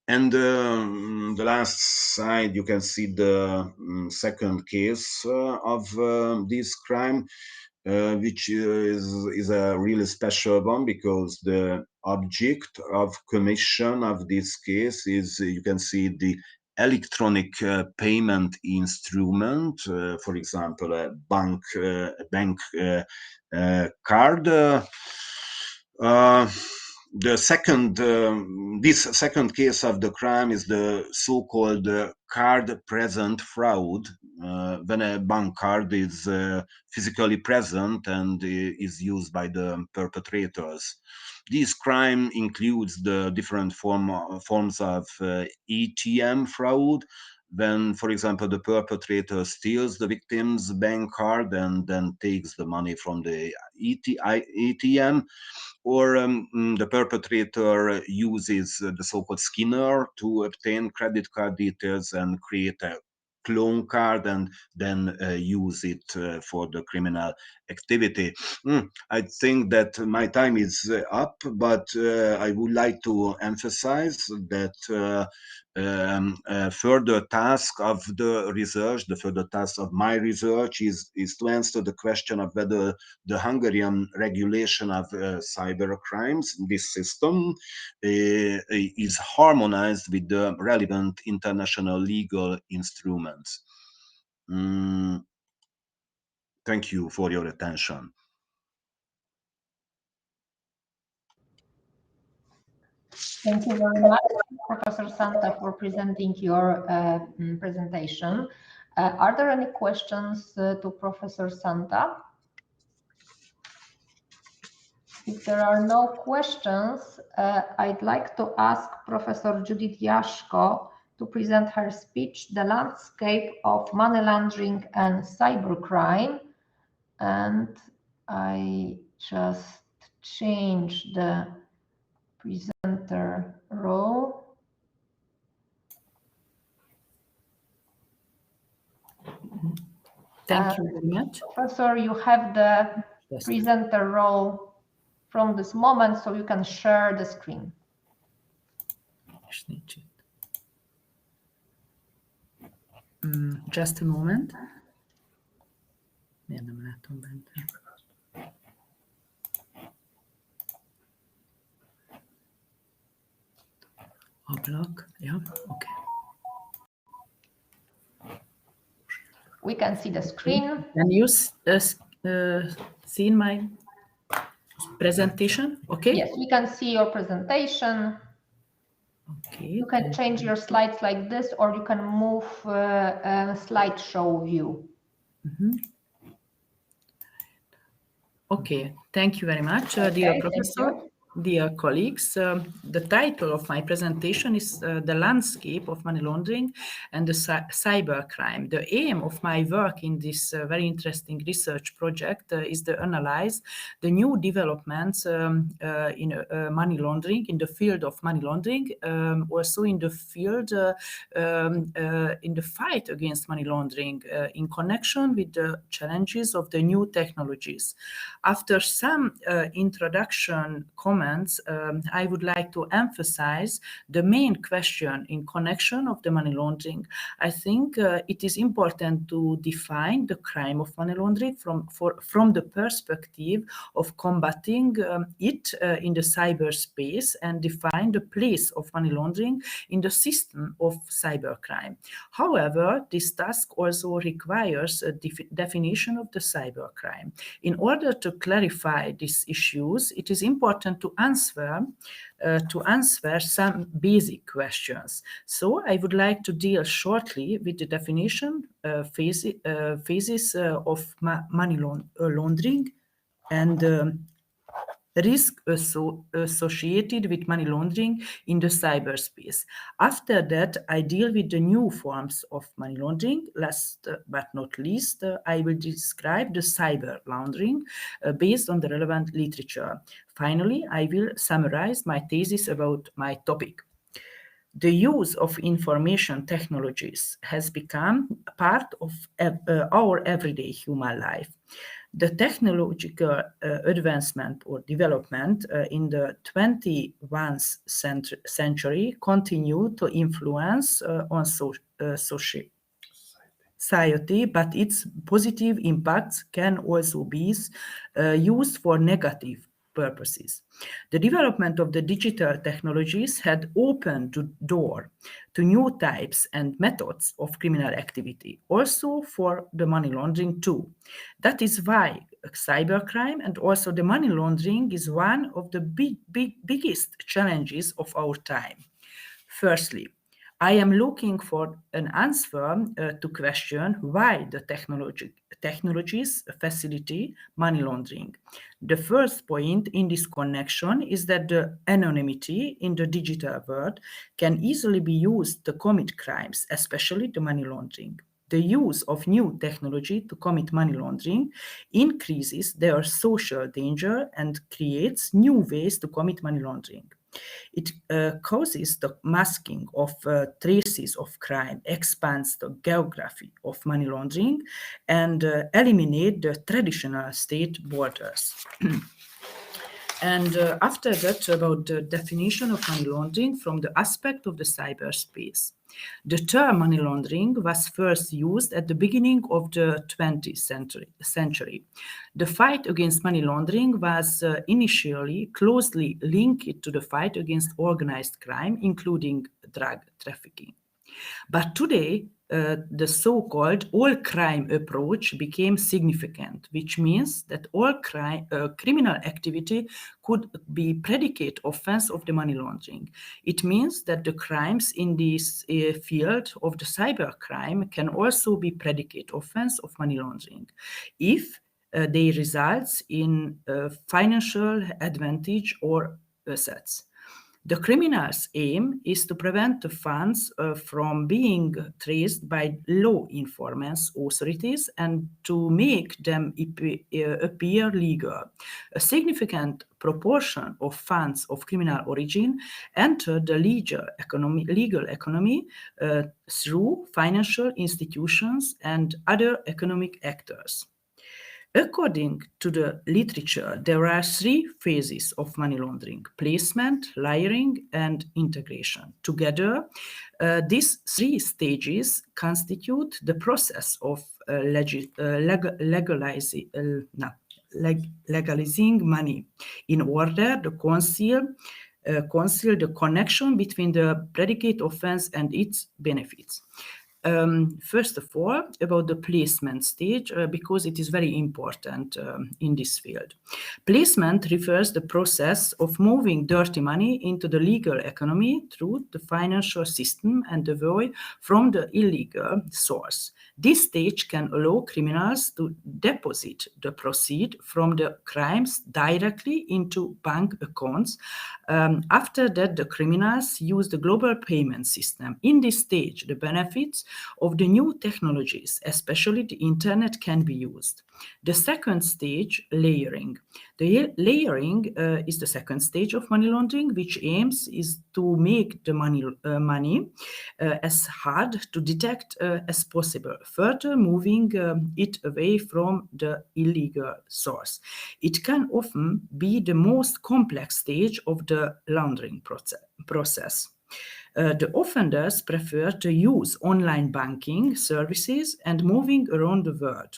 And the last slide, you can see the second case of this crime, which is a really special one, because the object of commission of this case is, you can see, the electronic payment instrument, for example, a bank card. This second case of the crime is the so-called card present fraud, when a bank card is physically present and is used by the perpetrators. This crime includes the different forms of ATM fraud, when, for example, the perpetrator steals the victim's bank card and then takes the money from the ATM, or the perpetrator uses the so-called skinner to obtain credit card details and create a clone card and then use it for the criminal activity. I think that my time is up, but I would like to emphasize that further task of the research, the further task of my research is to answer the question of whether the Hungarian regulation of cyber crimes, this system, is harmonized with the relevant international legal instruments. Thank you for your attention. Thank you very much, Professor Santa, for presenting your presentation. Are there any questions to Professor Santa? If there are no questions, I'd like to ask Professor Judith Jaszko to present her speech, The Landscape of Money Laundering and Cybercrime. And I just changed the presenter role. Thank you very much. Professor, you have the presenter role from this moment, so you can share the screen. Just a moment. Miért nem látom bent? Ablak, yeah, okay. We can see the screen. Can you see my presentation? Okay. Yes, we can see your presentation. Okay. You can change your slides like this, or you can move a slideshow view. Okay, thank you very much, dear professor, dear colleagues. The title of my presentation is The Landscape of Money Laundering and the Cybercrime. The aim of my work in this very interesting research project is to analyze the new developments in money laundering, in the field of money laundering, also in the field, in the fight against money laundering in connection with the challenges of the new technologies. After some introduction comments, I would like to emphasize the main question in connection of the money laundering. I think it is important to define the crime of money laundering from the perspective of combating it in the cyberspace and define the place of money laundering in the system of cybercrime. However, this task also requires a definition of the cybercrime. In order to clarify these issues, it is important to answer some basic questions. So I would like to deal shortly with the definition phases of money laundering and risk associated with money laundering in the cyberspace. After that, I deal with the new forms of money laundering. Last but not least, I will describe the cyber laundering based on the relevant literature. Finally, I will summarize my thesis about my topic. The use of information technologies has become part of our everyday human life. The technological advancement or development in the 21st century continue to influence on society, but its positive impacts can also be used for negative purposes. The development of the digital technologies had opened the door to new types and methods of criminal activity, also for the money laundering too. That is why cybercrime and also the money laundering is one of the biggest challenges of our time. Firstly, I am looking for an answer to question why the technologies facilitate money laundering. The first point in this connection is that the anonymity in the digital world can easily be used to commit crimes, especially the money laundering. The use of new technology to commit money laundering increases their social danger and creates new ways to commit money laundering. It causes the masking of traces of crime, expands the geography of money laundering, and eliminate the traditional state borders. And after that, about the definition of money laundering from the aspect of the cyberspace. The term money laundering was first used at the beginning of the 20th century. The fight against money laundering was initially closely linked to the fight against organized crime, including drug trafficking. But today, the so-called all-crime approach became significant, which means that all criminal activity could be predicate offense of the money laundering. It means that the crimes in this field of the cybercrime can also be predicate offense of money laundering if they results in financial advantage or assets. The criminal's aim is to prevent the funds from being traced by law enforcement authorities and to make them appear legal. A significant proportion of funds of criminal origin enter the legal economy through financial institutions and other economic actors. According to the literature, there are three phases of money laundering: placement, layering, and integration. Together, these three stages constitute the process of legalizing money in order to conceal the connection between the predicate offense and its benefits. First of all, about the placement stage, because it is very important in this field. Placement refers to the process of moving dirty money into the legal economy through the financial system and away from the illegal source. This stage can allow criminals to deposit the proceeds from the crimes directly into bank accounts. After that, the criminals use the global payment system. In this stage, the benefits of the new technologies, especially the internet, can be used. The second stage, layering. The layering is the second stage of money laundering, which aims is to make the money as hard to detect as possible, further moving it away from the illegal source. It can often be the most complex stage of the laundering process. The offenders prefer to use online banking services and moving around the world.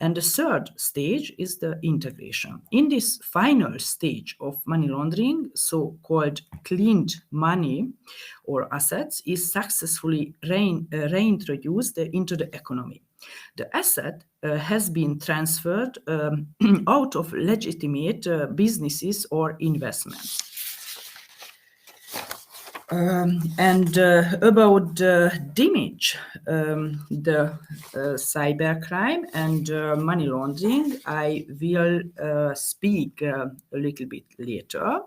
And the third stage is the integration. In this final stage of money laundering, so-called cleaned money or assets is successfully reintroduced into the economy. The asset has been transferred out of legitimate businesses or investments. And about the damage, the cybercrime and money laundering, I will speak a little bit later.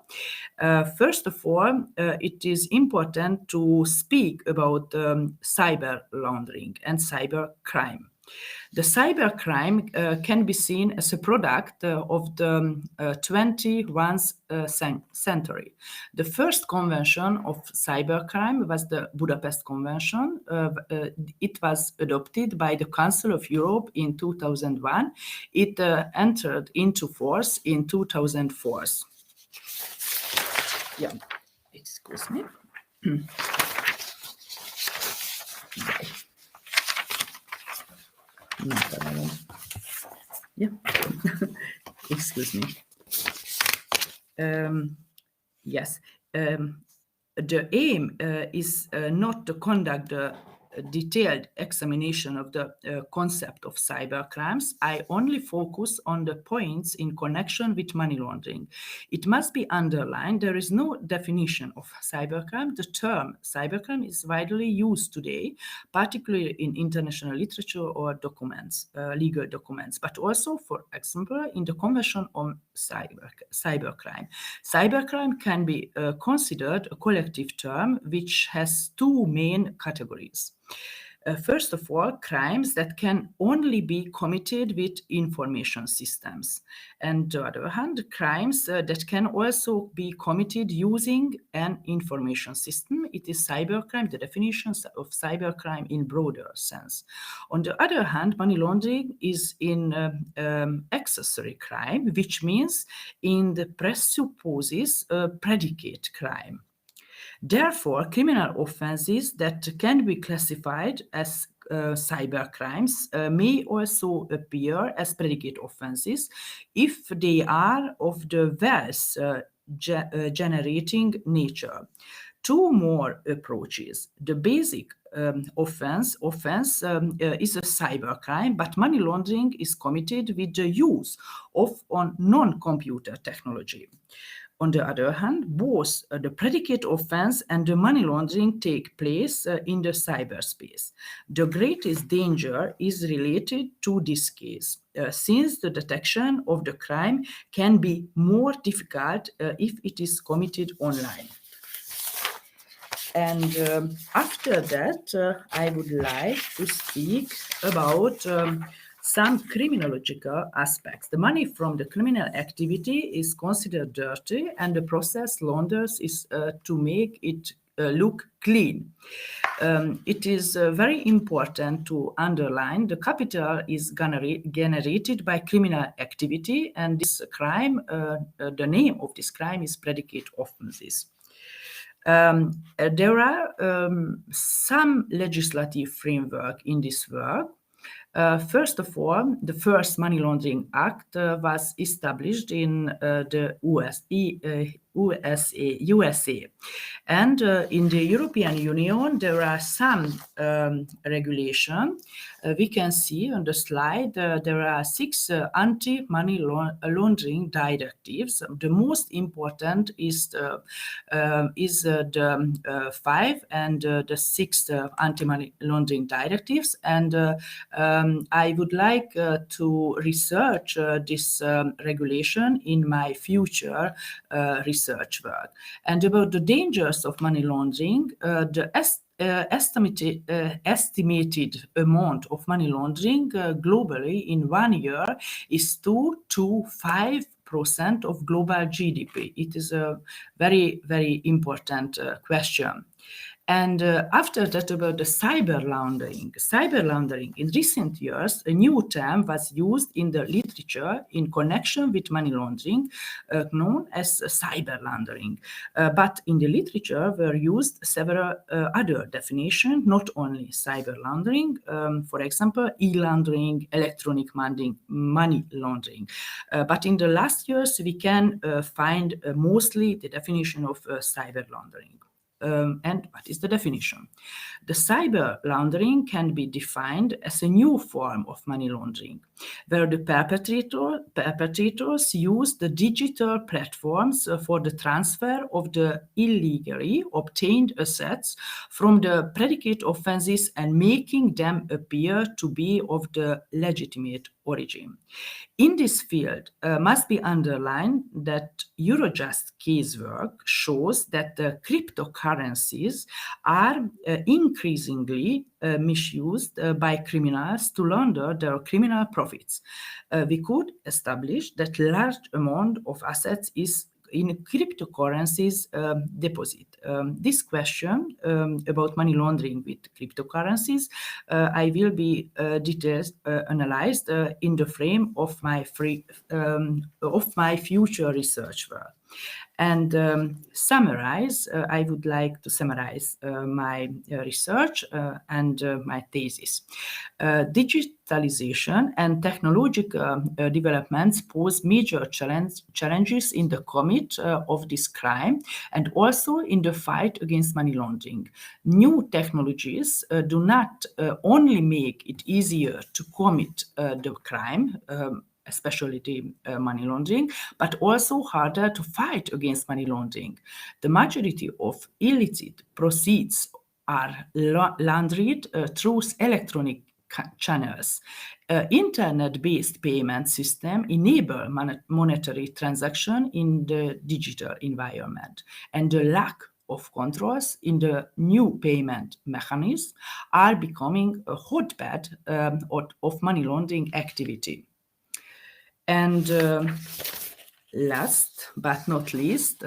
First of all, it is important to speak about cyber laundering and cybercrime. The cybercrime can be seen as a product of the 21st century. The first convention of cybercrime was the Budapest Convention. It was adopted by the Council of Europe in 2001. It entered into force in 2004. Yeah, excuse me. Yeah, excuse me. Yes, the aim is not to conduct a detailed examination of the concept of cybercrimes. I only focus on the points in connection with money laundering. It must be underlined there is no definition of cybercrime. The term cybercrime is widely used today, particularly in international literature or documents, legal documents, but also, for example, in the Convention on Cybercrime. Cybercrime can be considered a collective term which has two main categories. First of all, crimes that can only be committed with information systems. And on the other hand, crimes that can also be committed using an information system. It is cybercrime, the definitions of cybercrime in broader sense. On the other hand, money laundering is in accessory crime, which means in the presupposes a predicate crime. Therefore, criminal offenses that can be classified as cybercrimes may also appear as predicate offenses if they are of the wealth generating nature. Two more approaches. The basic offense is a cybercrime, but money laundering is committed with the use of non-computer technology. On the other hand, both the predicate offense and the money laundering take place in the cyberspace. The greatest danger is related to this case, since the detection of the crime can be more difficult if it is committed online. And after that, I would like to speak about some criminological aspects. The money from the criminal activity is considered dirty, and the process launders is to make it look clean. It is very important to underline the capital is generated by criminal activity, and this crime, the name of this crime is predicate offenses. There are some legislative framework in this work. First of all, the first Money Laundering Act was established in the USA. And in the European Union, there are some regulations. We can see on the slide there are 6 anti-money laundering directives. The most important is the 5 and the 6th anti-money laundering directives. And I would like to research this regulation in my future research work. And about the dangers of money laundering, the estimated amount of money laundering globally in 1 year is 2 to 5% of global GDP. It is a very, very important question. And after that, about the cyber laundering. Cyber laundering, in recent years, a new term was used in the literature in connection with money laundering, known as cyber laundering. But in the literature were used several other definitions, not only cyber laundering, for example, e-laundering, electronic money laundering. But in the last years, we can find mostly the definition of cyber laundering. And what is the definition? The cyber laundering can be defined as a new form of money laundering, where the perpetrators use the digital platforms for the transfer of the illegally obtained assets from the predicate offenses and making them appear to be of the legitimate origin. In this field, must be underlined that Eurojust casework shows that the cryptocurrencies are increasingly misused by criminals to launder their criminal profits. We could establish that large amount of assets is in cryptocurrencies deposit. This question about money laundering with cryptocurrencies, I will be details analyzed in the frame of my future research work. And I would like to summarize my research and my thesis. Digitalization and technological developments pose major challenges in the commit of this crime and also in the fight against money laundering. New technologies do not only make it easier to commit the crime, especially the money laundering, but also harder to fight against money laundering. The majority of illicit proceeds are laundered through electronic channels. Internet-based payment system enable monetary transaction in the digital environment, and the lack of controls in the new payment mechanisms are becoming a hotbed of money laundering activity. And last but not least,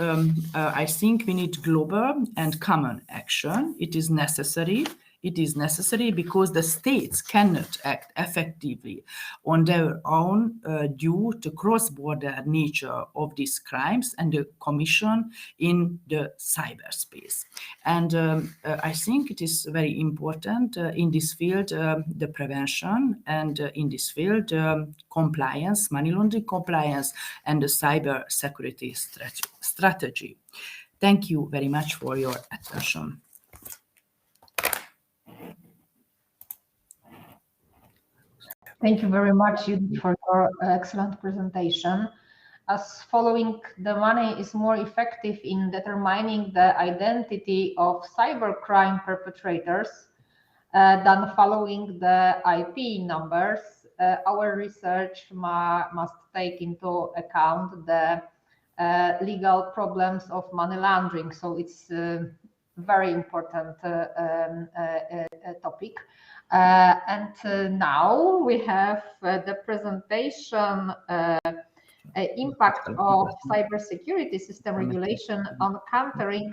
I think we need global and common action. It is necessary It is necessary because the states cannot act effectively on their own due to cross-border nature of these crimes and the commission in the cyberspace. And I think it is very important in this field, the prevention, and in this field, compliance, money laundering compliance, and the cyber security strategy. Thank you very much for your attention. Thank you very much, Judith, for your excellent presentation. as following the money is more effective in determining the identity of cybercrime perpetrators than following the IP numbers, our research must take into account the legal problems of money laundering. So it's a very important topic. And now we have the presentation impact of cybersecurity system regulation on countering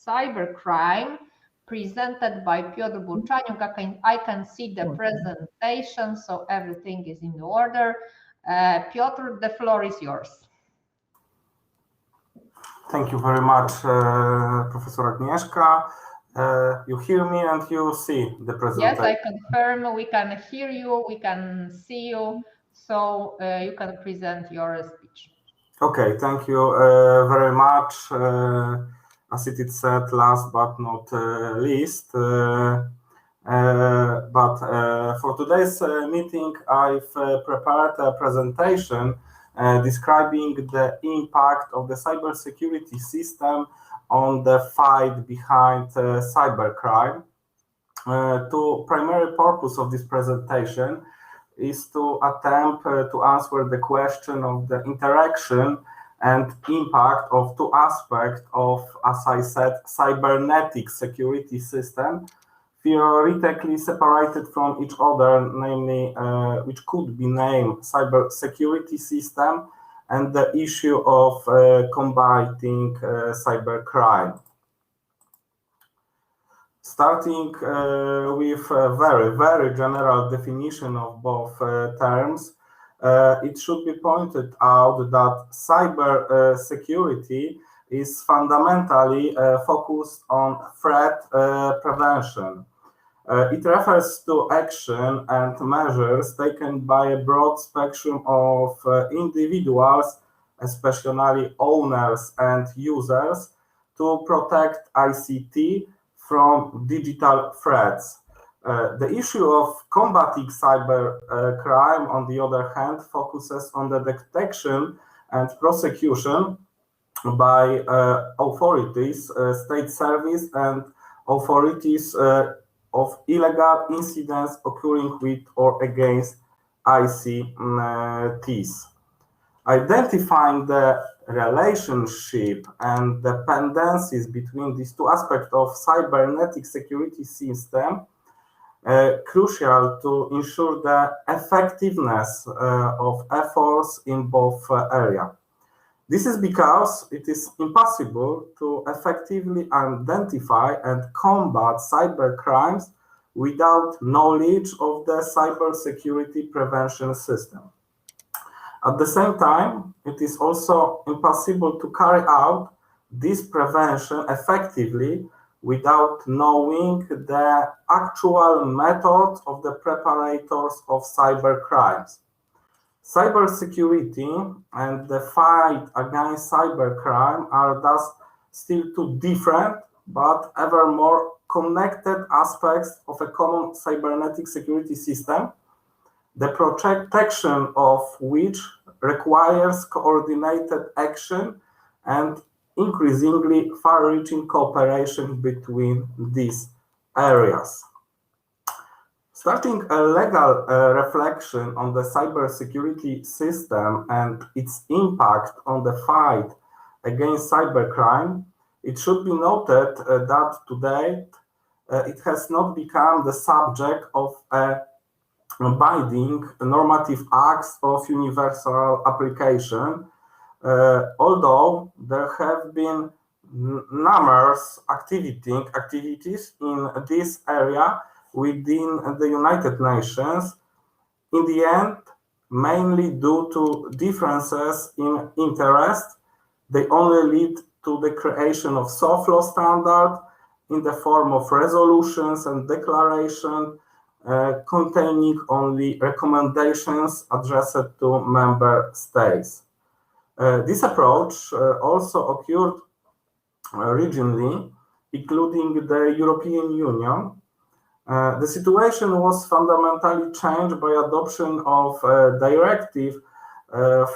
cybercrime, presented by Piotr Burczaniuk. I can see the presentation, so everything is in order. Piotr, the floor is yours. Thank you very much, Professor Agnieszka. You hear me and you see the presentation? Yes, I confirm we can hear you, we can see you, so you can present your speech. Okay, thank you very much. As it is said, last but not least, for today's meeting, I've prepared a presentation describing the impact of the cybersecurity system on the fight behind cybercrime. The primary purpose of this presentation is to attempt to answer the question of the interaction and impact of two aspects of, as I said, cybernetic security system, theoretically separated from each other, namely, which could be named cybersecurity system and the issue of combating cybercrime. Starting with a very, very general definition of both terms, it should be pointed out that cyber security is fundamentally focused on threat prevention. It refers to action and measures taken by a broad spectrum of individuals, especially owners and users, to protect ICT from digital threats. The issue of combating cybercrime, on the other hand, focuses on the detection and prosecution by authorities, state service, and authorities of illegal incidents occurring with or against ICTs. Identifying the relationship and dependencies between these two aspects of cybernetic security system crucial to ensure the effectiveness of efforts in both areas. This is because it is impossible to effectively identify and combat cybercrimes without knowledge of the cybersecurity prevention system. At the same time, it is also impossible to carry out this prevention effectively without knowing the actual method of the preparators of cybercrimes. Cybersecurity and the fight against cybercrime are thus still two different but ever more connected aspects of a common cybernetic security system, the protection of which requires coordinated action and increasingly far-reaching cooperation between these areas. Starting a legal reflection on the cybersecurity system and its impact on the fight against cybercrime, it should be noted that to date it has not become the subject of a binding normative acts of universal application, although there have been numerous activities in this area within the United Nations, in the end, mainly due to differences in interest, they only lead to the creation of soft law standards in the form of resolutions and declarations containing only recommendations addressed to member states. This approach also occurred regionally, including the European Union. The situation was fundamentally changed by adoption of a directive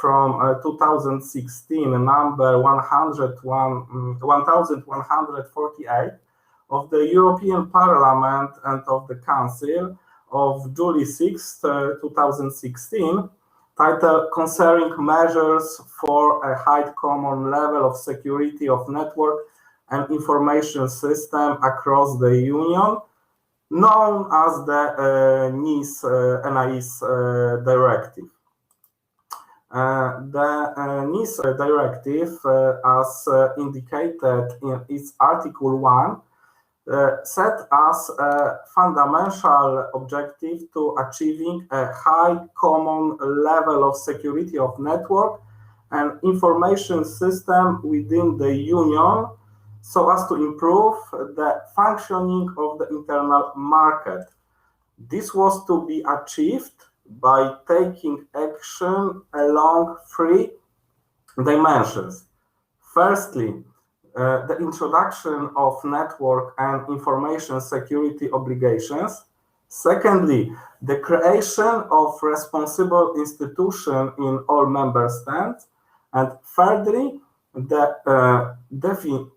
from 2016, number 1148 of the European Parliament and of the Council of July 6, 2016, titled Concerning Measures for a High Common Level of Security of Network and Information System across the Union, known as the NIS Directive. The NIS Directive, as indicated in its Article 1, set as a fundamental objective to achieving a high common level of security of network and information system within the Union, so as to improve the functioning of the internal market. This was to be achieved by taking action along three dimensions. Firstly, the introduction of network and information security obligations. Secondly, the creation of responsible institution in all member states. And thirdly, the definition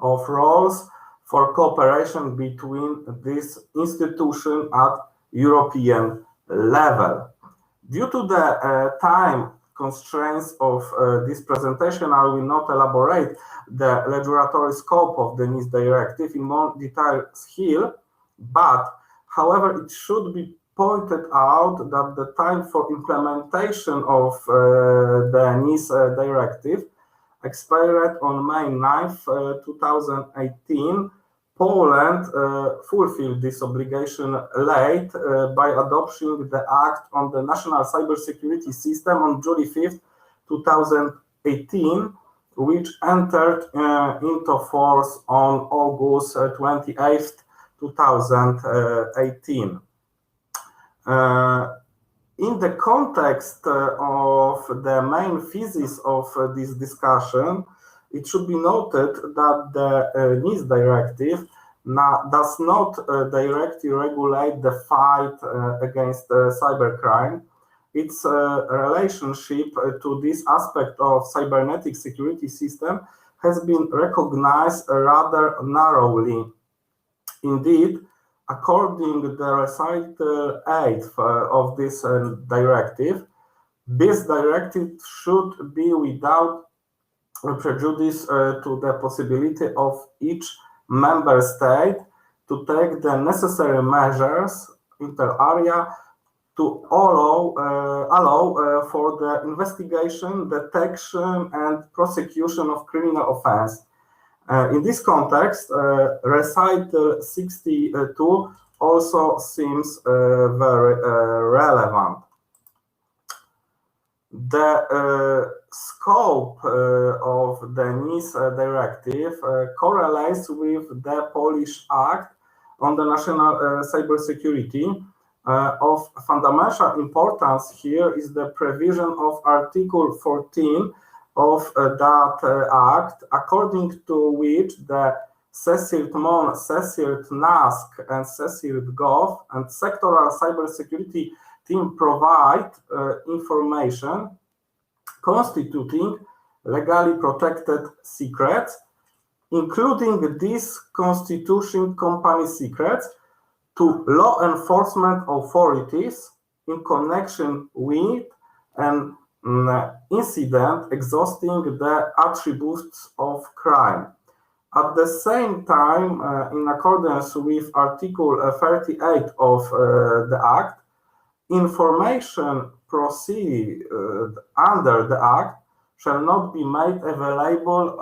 of roles for cooperation between these institutions at European level. Due to the time constraints of this presentation, I will not elaborate the regulatory scope of the NIS Directive in more details here, but however, it should be pointed out that the time for implementation of the NIS Directive expired on May 9th, 2018. Poland fulfilled this obligation late by adopting the Act on the National Cybersecurity System on July 5th, 2018, which entered into force on August 28th, 2018. In the context of the main thesis of this discussion, it should be noted that the NIS Directive does not directly regulate the fight against cybercrime. Its relationship to this aspect of cybernetic security system has been recognized rather narrowly. Indeed, according to the recital 8 of this directive should be without prejudice to the possibility of each member state to take the necessary measures inter alia to allow for the investigation, detection, and prosecution of criminal offense. In this context, recital 62 also seems very relevant. The scope of the NIS Directive correlates with the Polish Act on the National Cybersecurity. Of fundamental importance here is the provision of Article 14 of that Act, according to which the CESIRT MON, CESIRT NASK, and CESIRT GOV and sectoral cybersecurity team provide information constituting legally protected secrets, including these constituting company secrets, to law enforcement authorities in connection with an incident exhausting the attributes of crime. At the same time, in accordance with Article 38 of the Act, information proceeded under the Act shall not be made available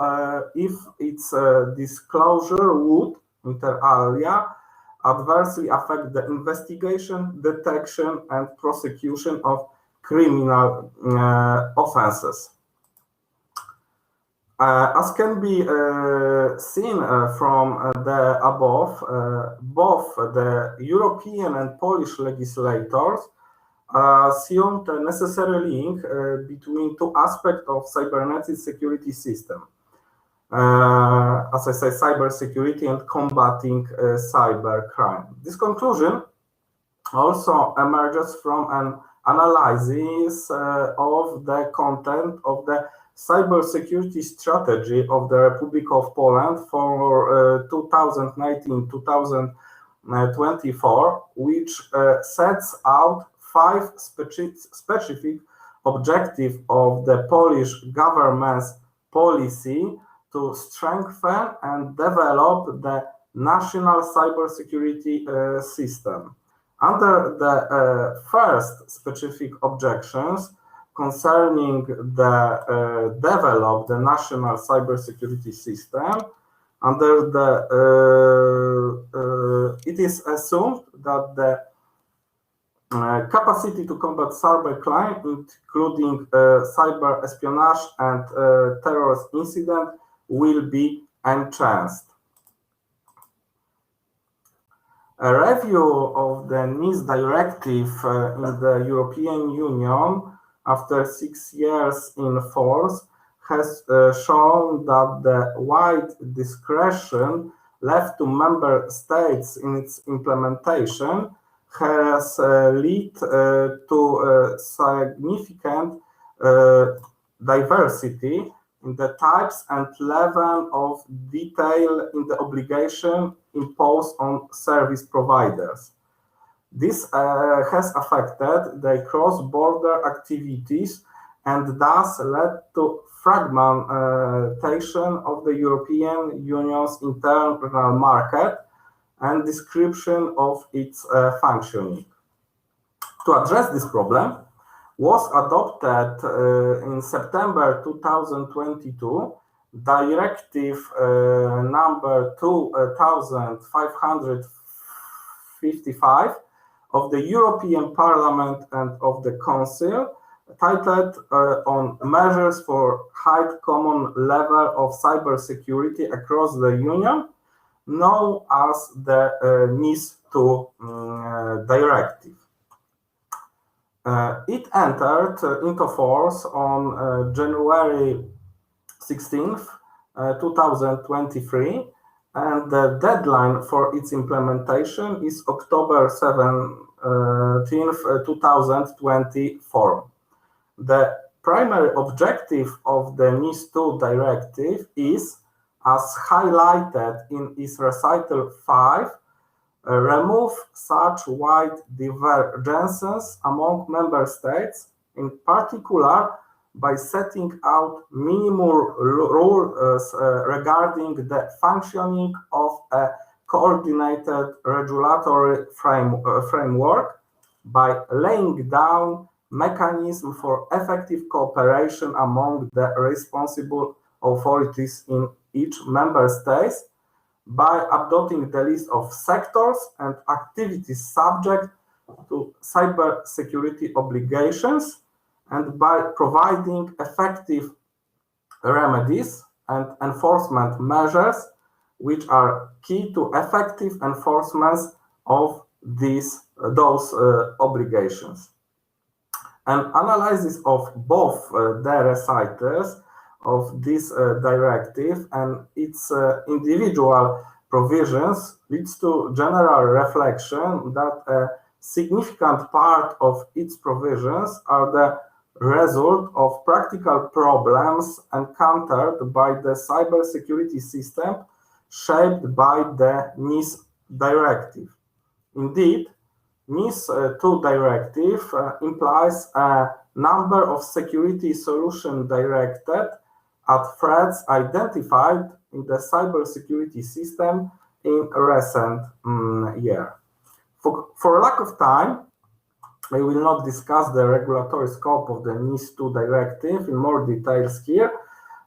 if its disclosure would, inter alia, adversely affect the investigation, detection, and prosecution of criminal offenses. As can be seen from the above, both the European and Polish legislators assumed a necessary link between two aspects of cybernetic security system. As I say, cybersecurity and combating cybercrime. This conclusion also emerges from an analysis of the content of the cybersecurity strategy of the Republic of Poland for 2019-2024, which sets out 5 specific objectives of the Polish government's policy to strengthen and develop the national cybersecurity system. Under the first specific objections concerning the develop the national cybersecurity system, under the it is assumed that the capacity to combat cybercrime, including cyber espionage and terrorist incident, will be enhanced. A review of the NIS directive in the European Union after 6 years in force has shown that the wide discretion left to member states in its implementation has led to significant diversity in the types and level of detail in the obligation imposed on service providers. This has affected the cross-border activities and thus led to fragmentation of the European Union's internal market and description of its functioning. To address this problem, was adopted in September 2022 Directive number 2555 of the European Parliament and of the Council, titled on measures for high common level of cybersecurity across the Union, known as the NIS2 directive. It entered into force on January 16th, 2023, and the deadline for its implementation is October 17th, 2024. The primary objective of the NIS2 directive is, as highlighted in its recital 5, remove such wide divergences among member states, in particular by setting out minimum rules regarding the functioning of a coordinated regulatory framework, by laying down mechanisms for effective cooperation among the responsible authorities in each member state, by adopting the list of sectors and activities subject to cybersecurity obligations, and by providing effective remedies and enforcement measures which are key to effective enforcement of those obligations. An analysis of both the recitals of this directive and its individual provisions leads to general reflection that a significant part of its provisions are the result of practical problems encountered by the cybersecurity system shaped by the NIS directive. Indeed, NIS2 directive implies a number of security solutions directed at threats identified in the cybersecurity system in a recent year. For lack of time, I will not discuss the regulatory scope of the NIS2 directive in more details here,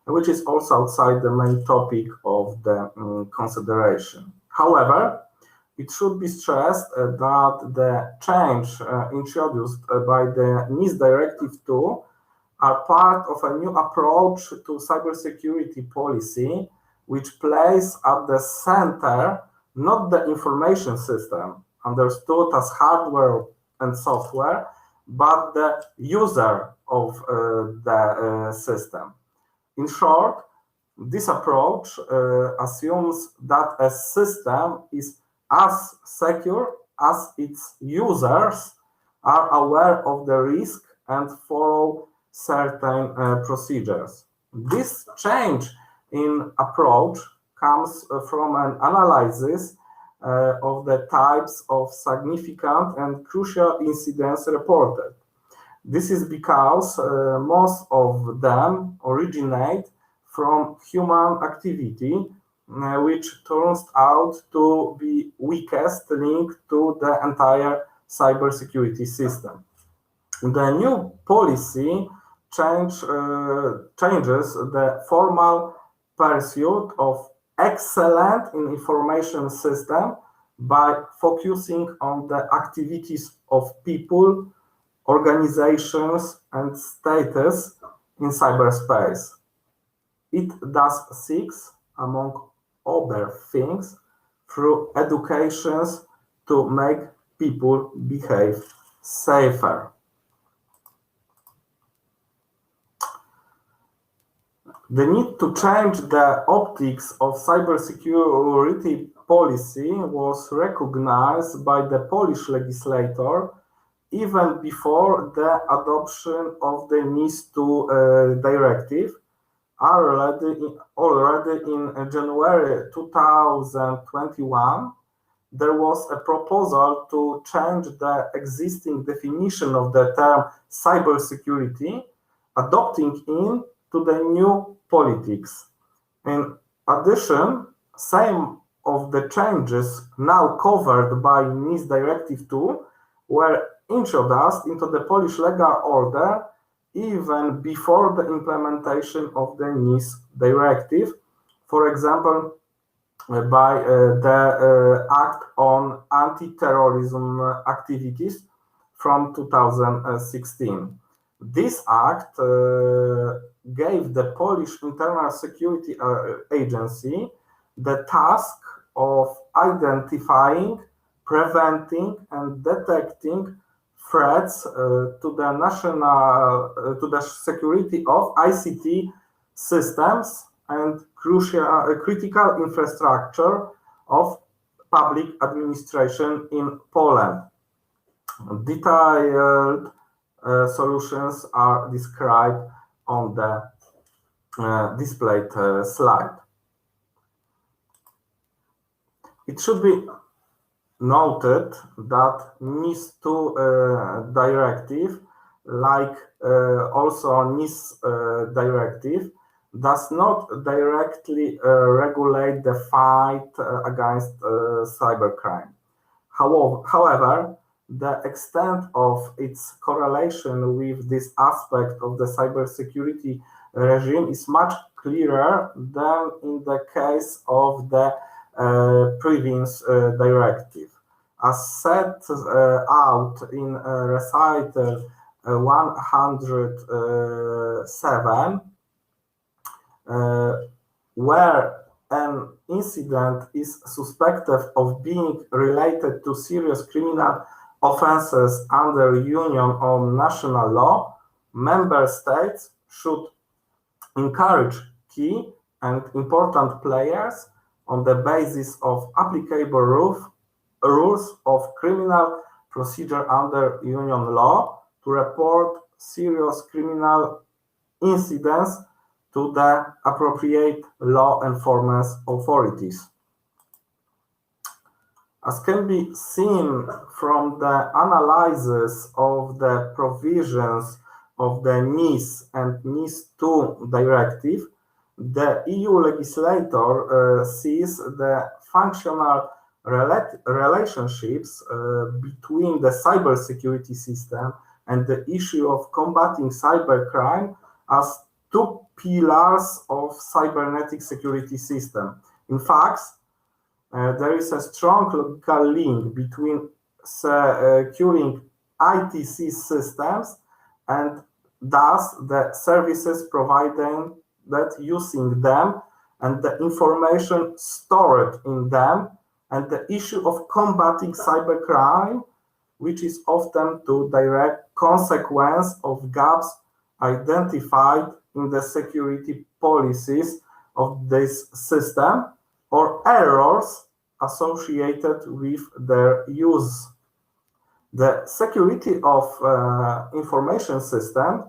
which is also outside the main topic of the consideration. However, it should be stressed that the change introduced by the NIS Directive 2 are part of a new approach to cybersecurity policy, which places at the center not the information system, understood as hardware and software, but the user of the system. In short, this approach assumes that a system is as secure as its users are aware of the risk and follow certain procedures. This change in approach comes from an analysis of the types of significant and crucial incidents reported. This is because most of them originate from human activity, which turns out to be weakest link to the entire cybersecurity system. The new policy changes the formal pursuit of excellence in information system by focusing on the activities of people, organizations, and status in cyberspace. It thus seeks, among other things, through educations to make people behave safer. The need to change the optics of cybersecurity policy was recognized by the Polish legislator even before the adoption of the NIS2 directive. Already in January 2021, there was a proposal to change the existing definition of the term cybersecurity, adopting it to the new politics. In addition, some of the changes now covered by NIS Directive 2 were introduced into the Polish legal order even before the implementation of the NIS Directive, for example, by the Act on Anti-Terrorism Activities from 2016. This act gave the Polish Internal Security Agency the task of identifying, preventing, and detecting threats to the security of ICT systems and critical infrastructure of public administration in Poland. Detailed solutions are described on the displayed slide. It should be noted that NIS2 directive, like also NIS directive, does not directly regulate the fight against cybercrime. However, the extent of its correlation with this aspect of the cybersecurity regime is much clearer than in the case of the previous directive. As set out in recital 107, where an incident is suspected of being related to serious criminal offenses under union or national law, member states should encourage key and important players on the basis of applicable rules of criminal procedure under union law to report serious criminal incidents to the appropriate law enforcement authorities. As can be seen from the analysis of the provisions of the NIS and NIS2 directive, the EU legislator sees the functional relationships between the cybersecurity system and the issue of combating cybercrime as two pillars of cybernetic security system. In fact, there is a strong logical link between securing ITC systems and thus the services provided that using them and the information stored in them, and the issue of combating cybercrime, which is often the direct consequence of gaps identified in the security policies of this system or errors associated with their use. The security of information system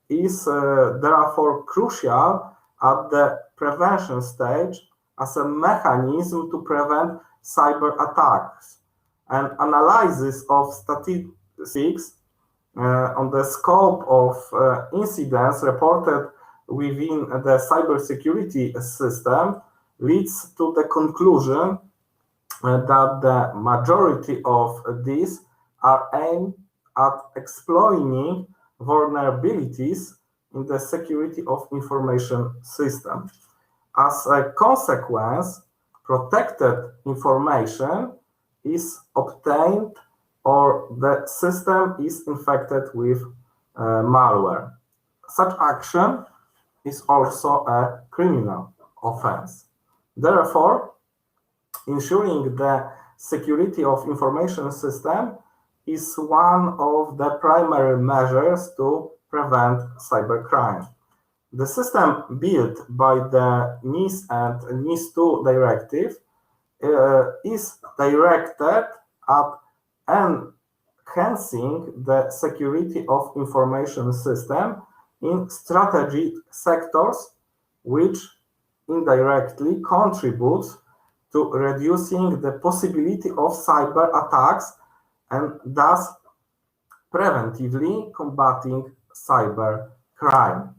is therefore crucial at the prevention stage as a mechanism to prevent cyber attacks. An analysis of statistics on the scope of incidents reported within the cybersecurity system leads to the conclusion that the majority of these are aimed at exploiting vulnerabilities in the security of information system. As a consequence, protected information is obtained or the system is infected with malware. Such action is also a criminal offense. Therefore, ensuring the security of information system is one of the primary measures to prevent cybercrime. The system built by the NIS and NIS2 directive is directed at enhancing the security of information system in strategic sectors, which indirectly contributes to reducing the possibility of cyber attacks and thus preventively combating cyber crime.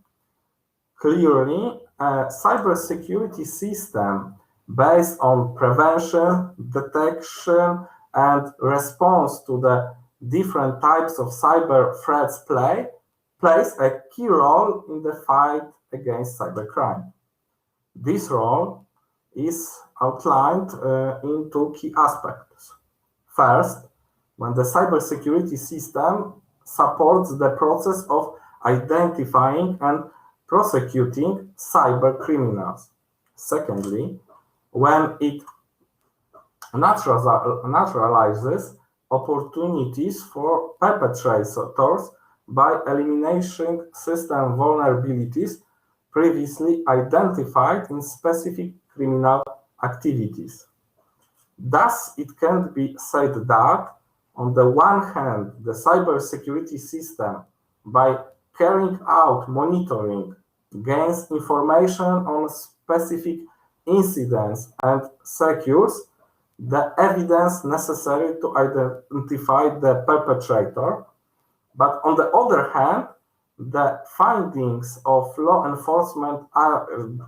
Clearly, a cybersecurity system based on prevention, detection, and response to the different types of cyber threats plays a key role in the fight against cybercrime. This role is outlined in two key aspects. First, when the cybersecurity system supports the process of identifying and prosecuting cyber criminals. Secondly, when it naturalizes opportunities for perpetrators by eliminating system vulnerabilities previously identified in specific criminal activities. Thus, it can be said that, on the one hand, the cybersecurity system, by carrying out monitoring, gains information on specific incidents and secures the evidence necessary to identify the perpetrator. But on the other hand, the findings of law enforcement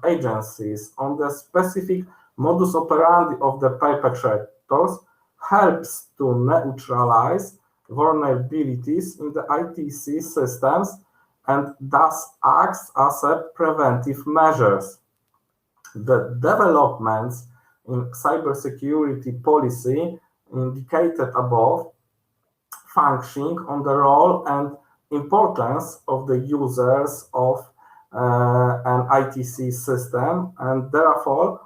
agencies on the specific modus operandi of the perpetrators helps to neutralize vulnerabilities in the ITC systems and thus acts as a preventive measures. The developments in cybersecurity policy indicated above function on the role and importance of the users of an ITC system, and therefore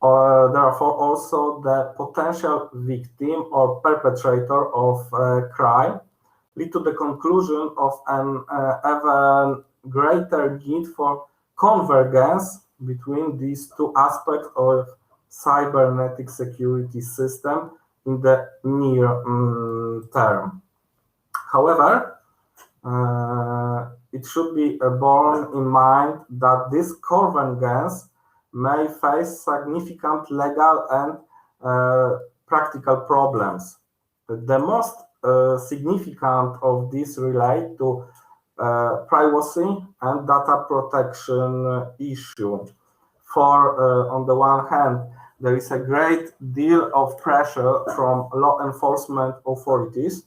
also the potential victim or perpetrator of crime, lead to the conclusion of an even greater need for convergence between these two aspects of cybernetic security system in the near term. However, it should be borne in mind that this convergence may face significant legal and practical problems. The most significant of these relate to privacy and data protection issue. For on the one hand, there is a great deal of pressure from law enforcement authorities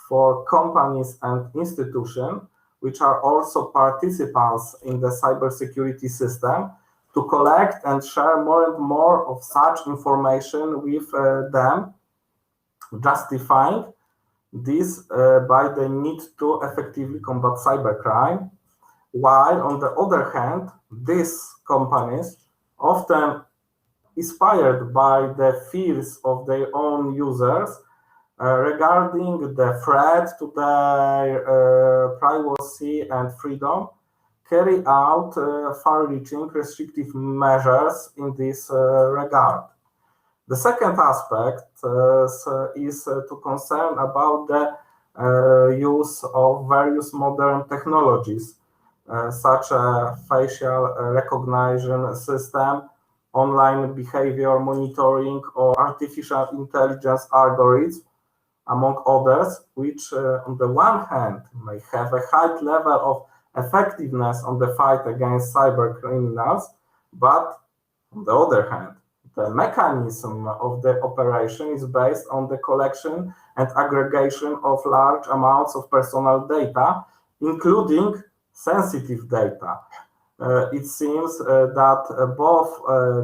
for companies and institutions, which are also participants in the cybersecurity system, to collect and share more and more of such information with them, justifying this by the need to effectively combat cybercrime, while on the other hand, these companies, often inspired by the fears of their own users regarding the threat to their privacy and freedom, carry out far-reaching restrictive measures in this regard. The second aspect is to concern about the use of various modern technologies, such as facial recognition system, online behavior monitoring, or artificial intelligence algorithms, among others, which on the one hand may have a high level of effectiveness on the fight against cyber criminals, but on the other hand, the mechanism of the operation is based on the collection and aggregation of large amounts of personal data, including sensitive data. It seems that both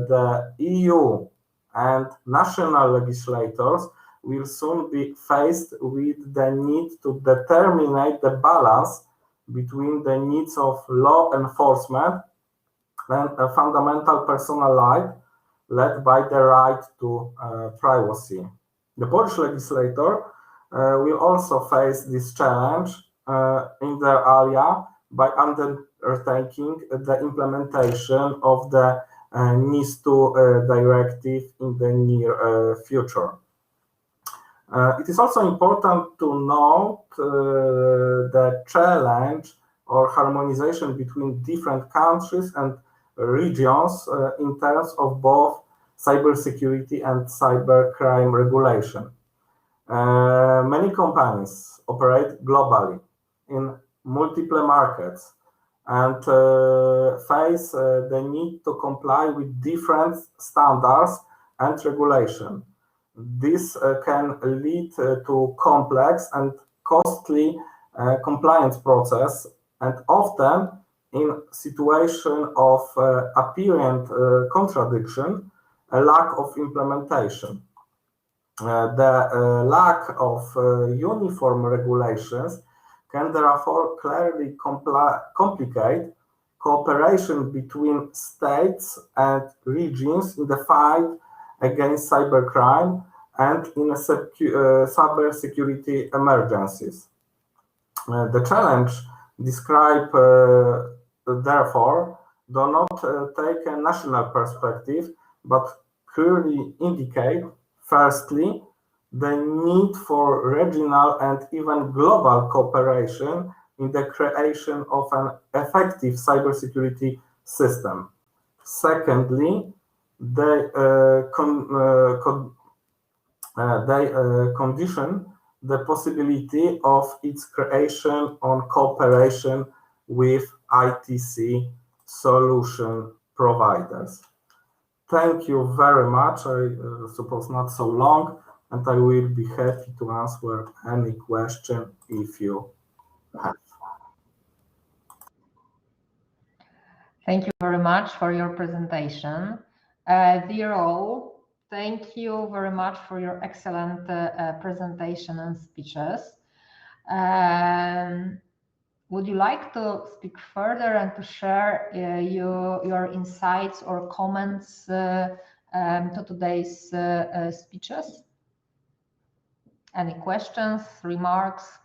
the EU and national legislators will soon be faced with the need to determine the balance between the needs of law enforcement and a fundamental personal life led by the right to privacy. The Polish legislator will also face this challenge in their area by undertaking the implementation of the NIS2 directive in the near future. It is also important to note the challenge or harmonization between different countries and regions in terms of both cybersecurity and cybercrime regulation. Many companies operate globally in multiple markets and face the need to comply with different standards and regulation. This can lead to complex and costly compliance process, and often in situation of apparent contradiction, a lack of implementation. The lack of uniform regulations can therefore clearly complicate cooperation between states and regions in the fight against cybercrime and in cybersecurity emergencies. The challenge described, therefore, do not take a national perspective, but clearly indicate, firstly, the need for regional and even global cooperation in the creation of an effective cybersecurity system. Secondly, they condition the possibility of its creation on cooperation with ITC solution providers. Thank you very much. I suppose not so long, and I will be happy to answer any question if you have. Thank you very much for your presentation. Dear all, thank you very much for your excellent presentation and speeches. Would you like to speak further and to share your insights or comments to today's speeches? Any questions, remarks?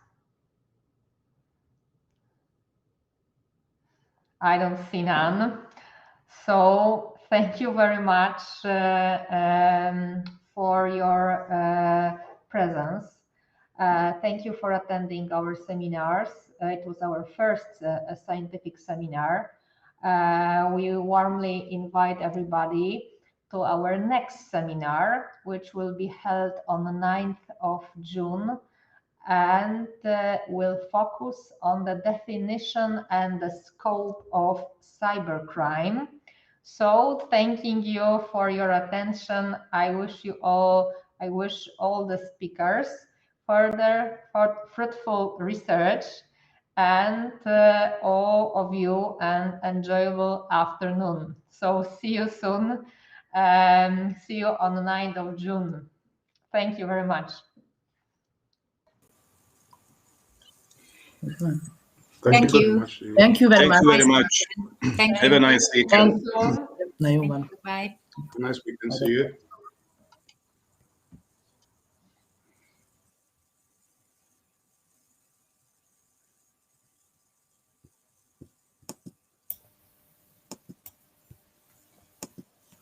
I don't see none. So thank you very much for your presence. Thank you for attending our seminars. It was our first scientific seminar. We warmly invite everybody to our next seminar, which will be held on the 9th of June, and will focus on the definition and the scope of cybercrime. So thanking you for your attention. I wish all the speakers further fruitful research, and all of you an enjoyable afternoon. So see you soon. See you on the 9th of June. Thank you very much. Thank you. Thank you very much. Thank you very much. Thank you. Have a nice weekend. Thank you. Nagyon van. Bye. Nice weekend. See you.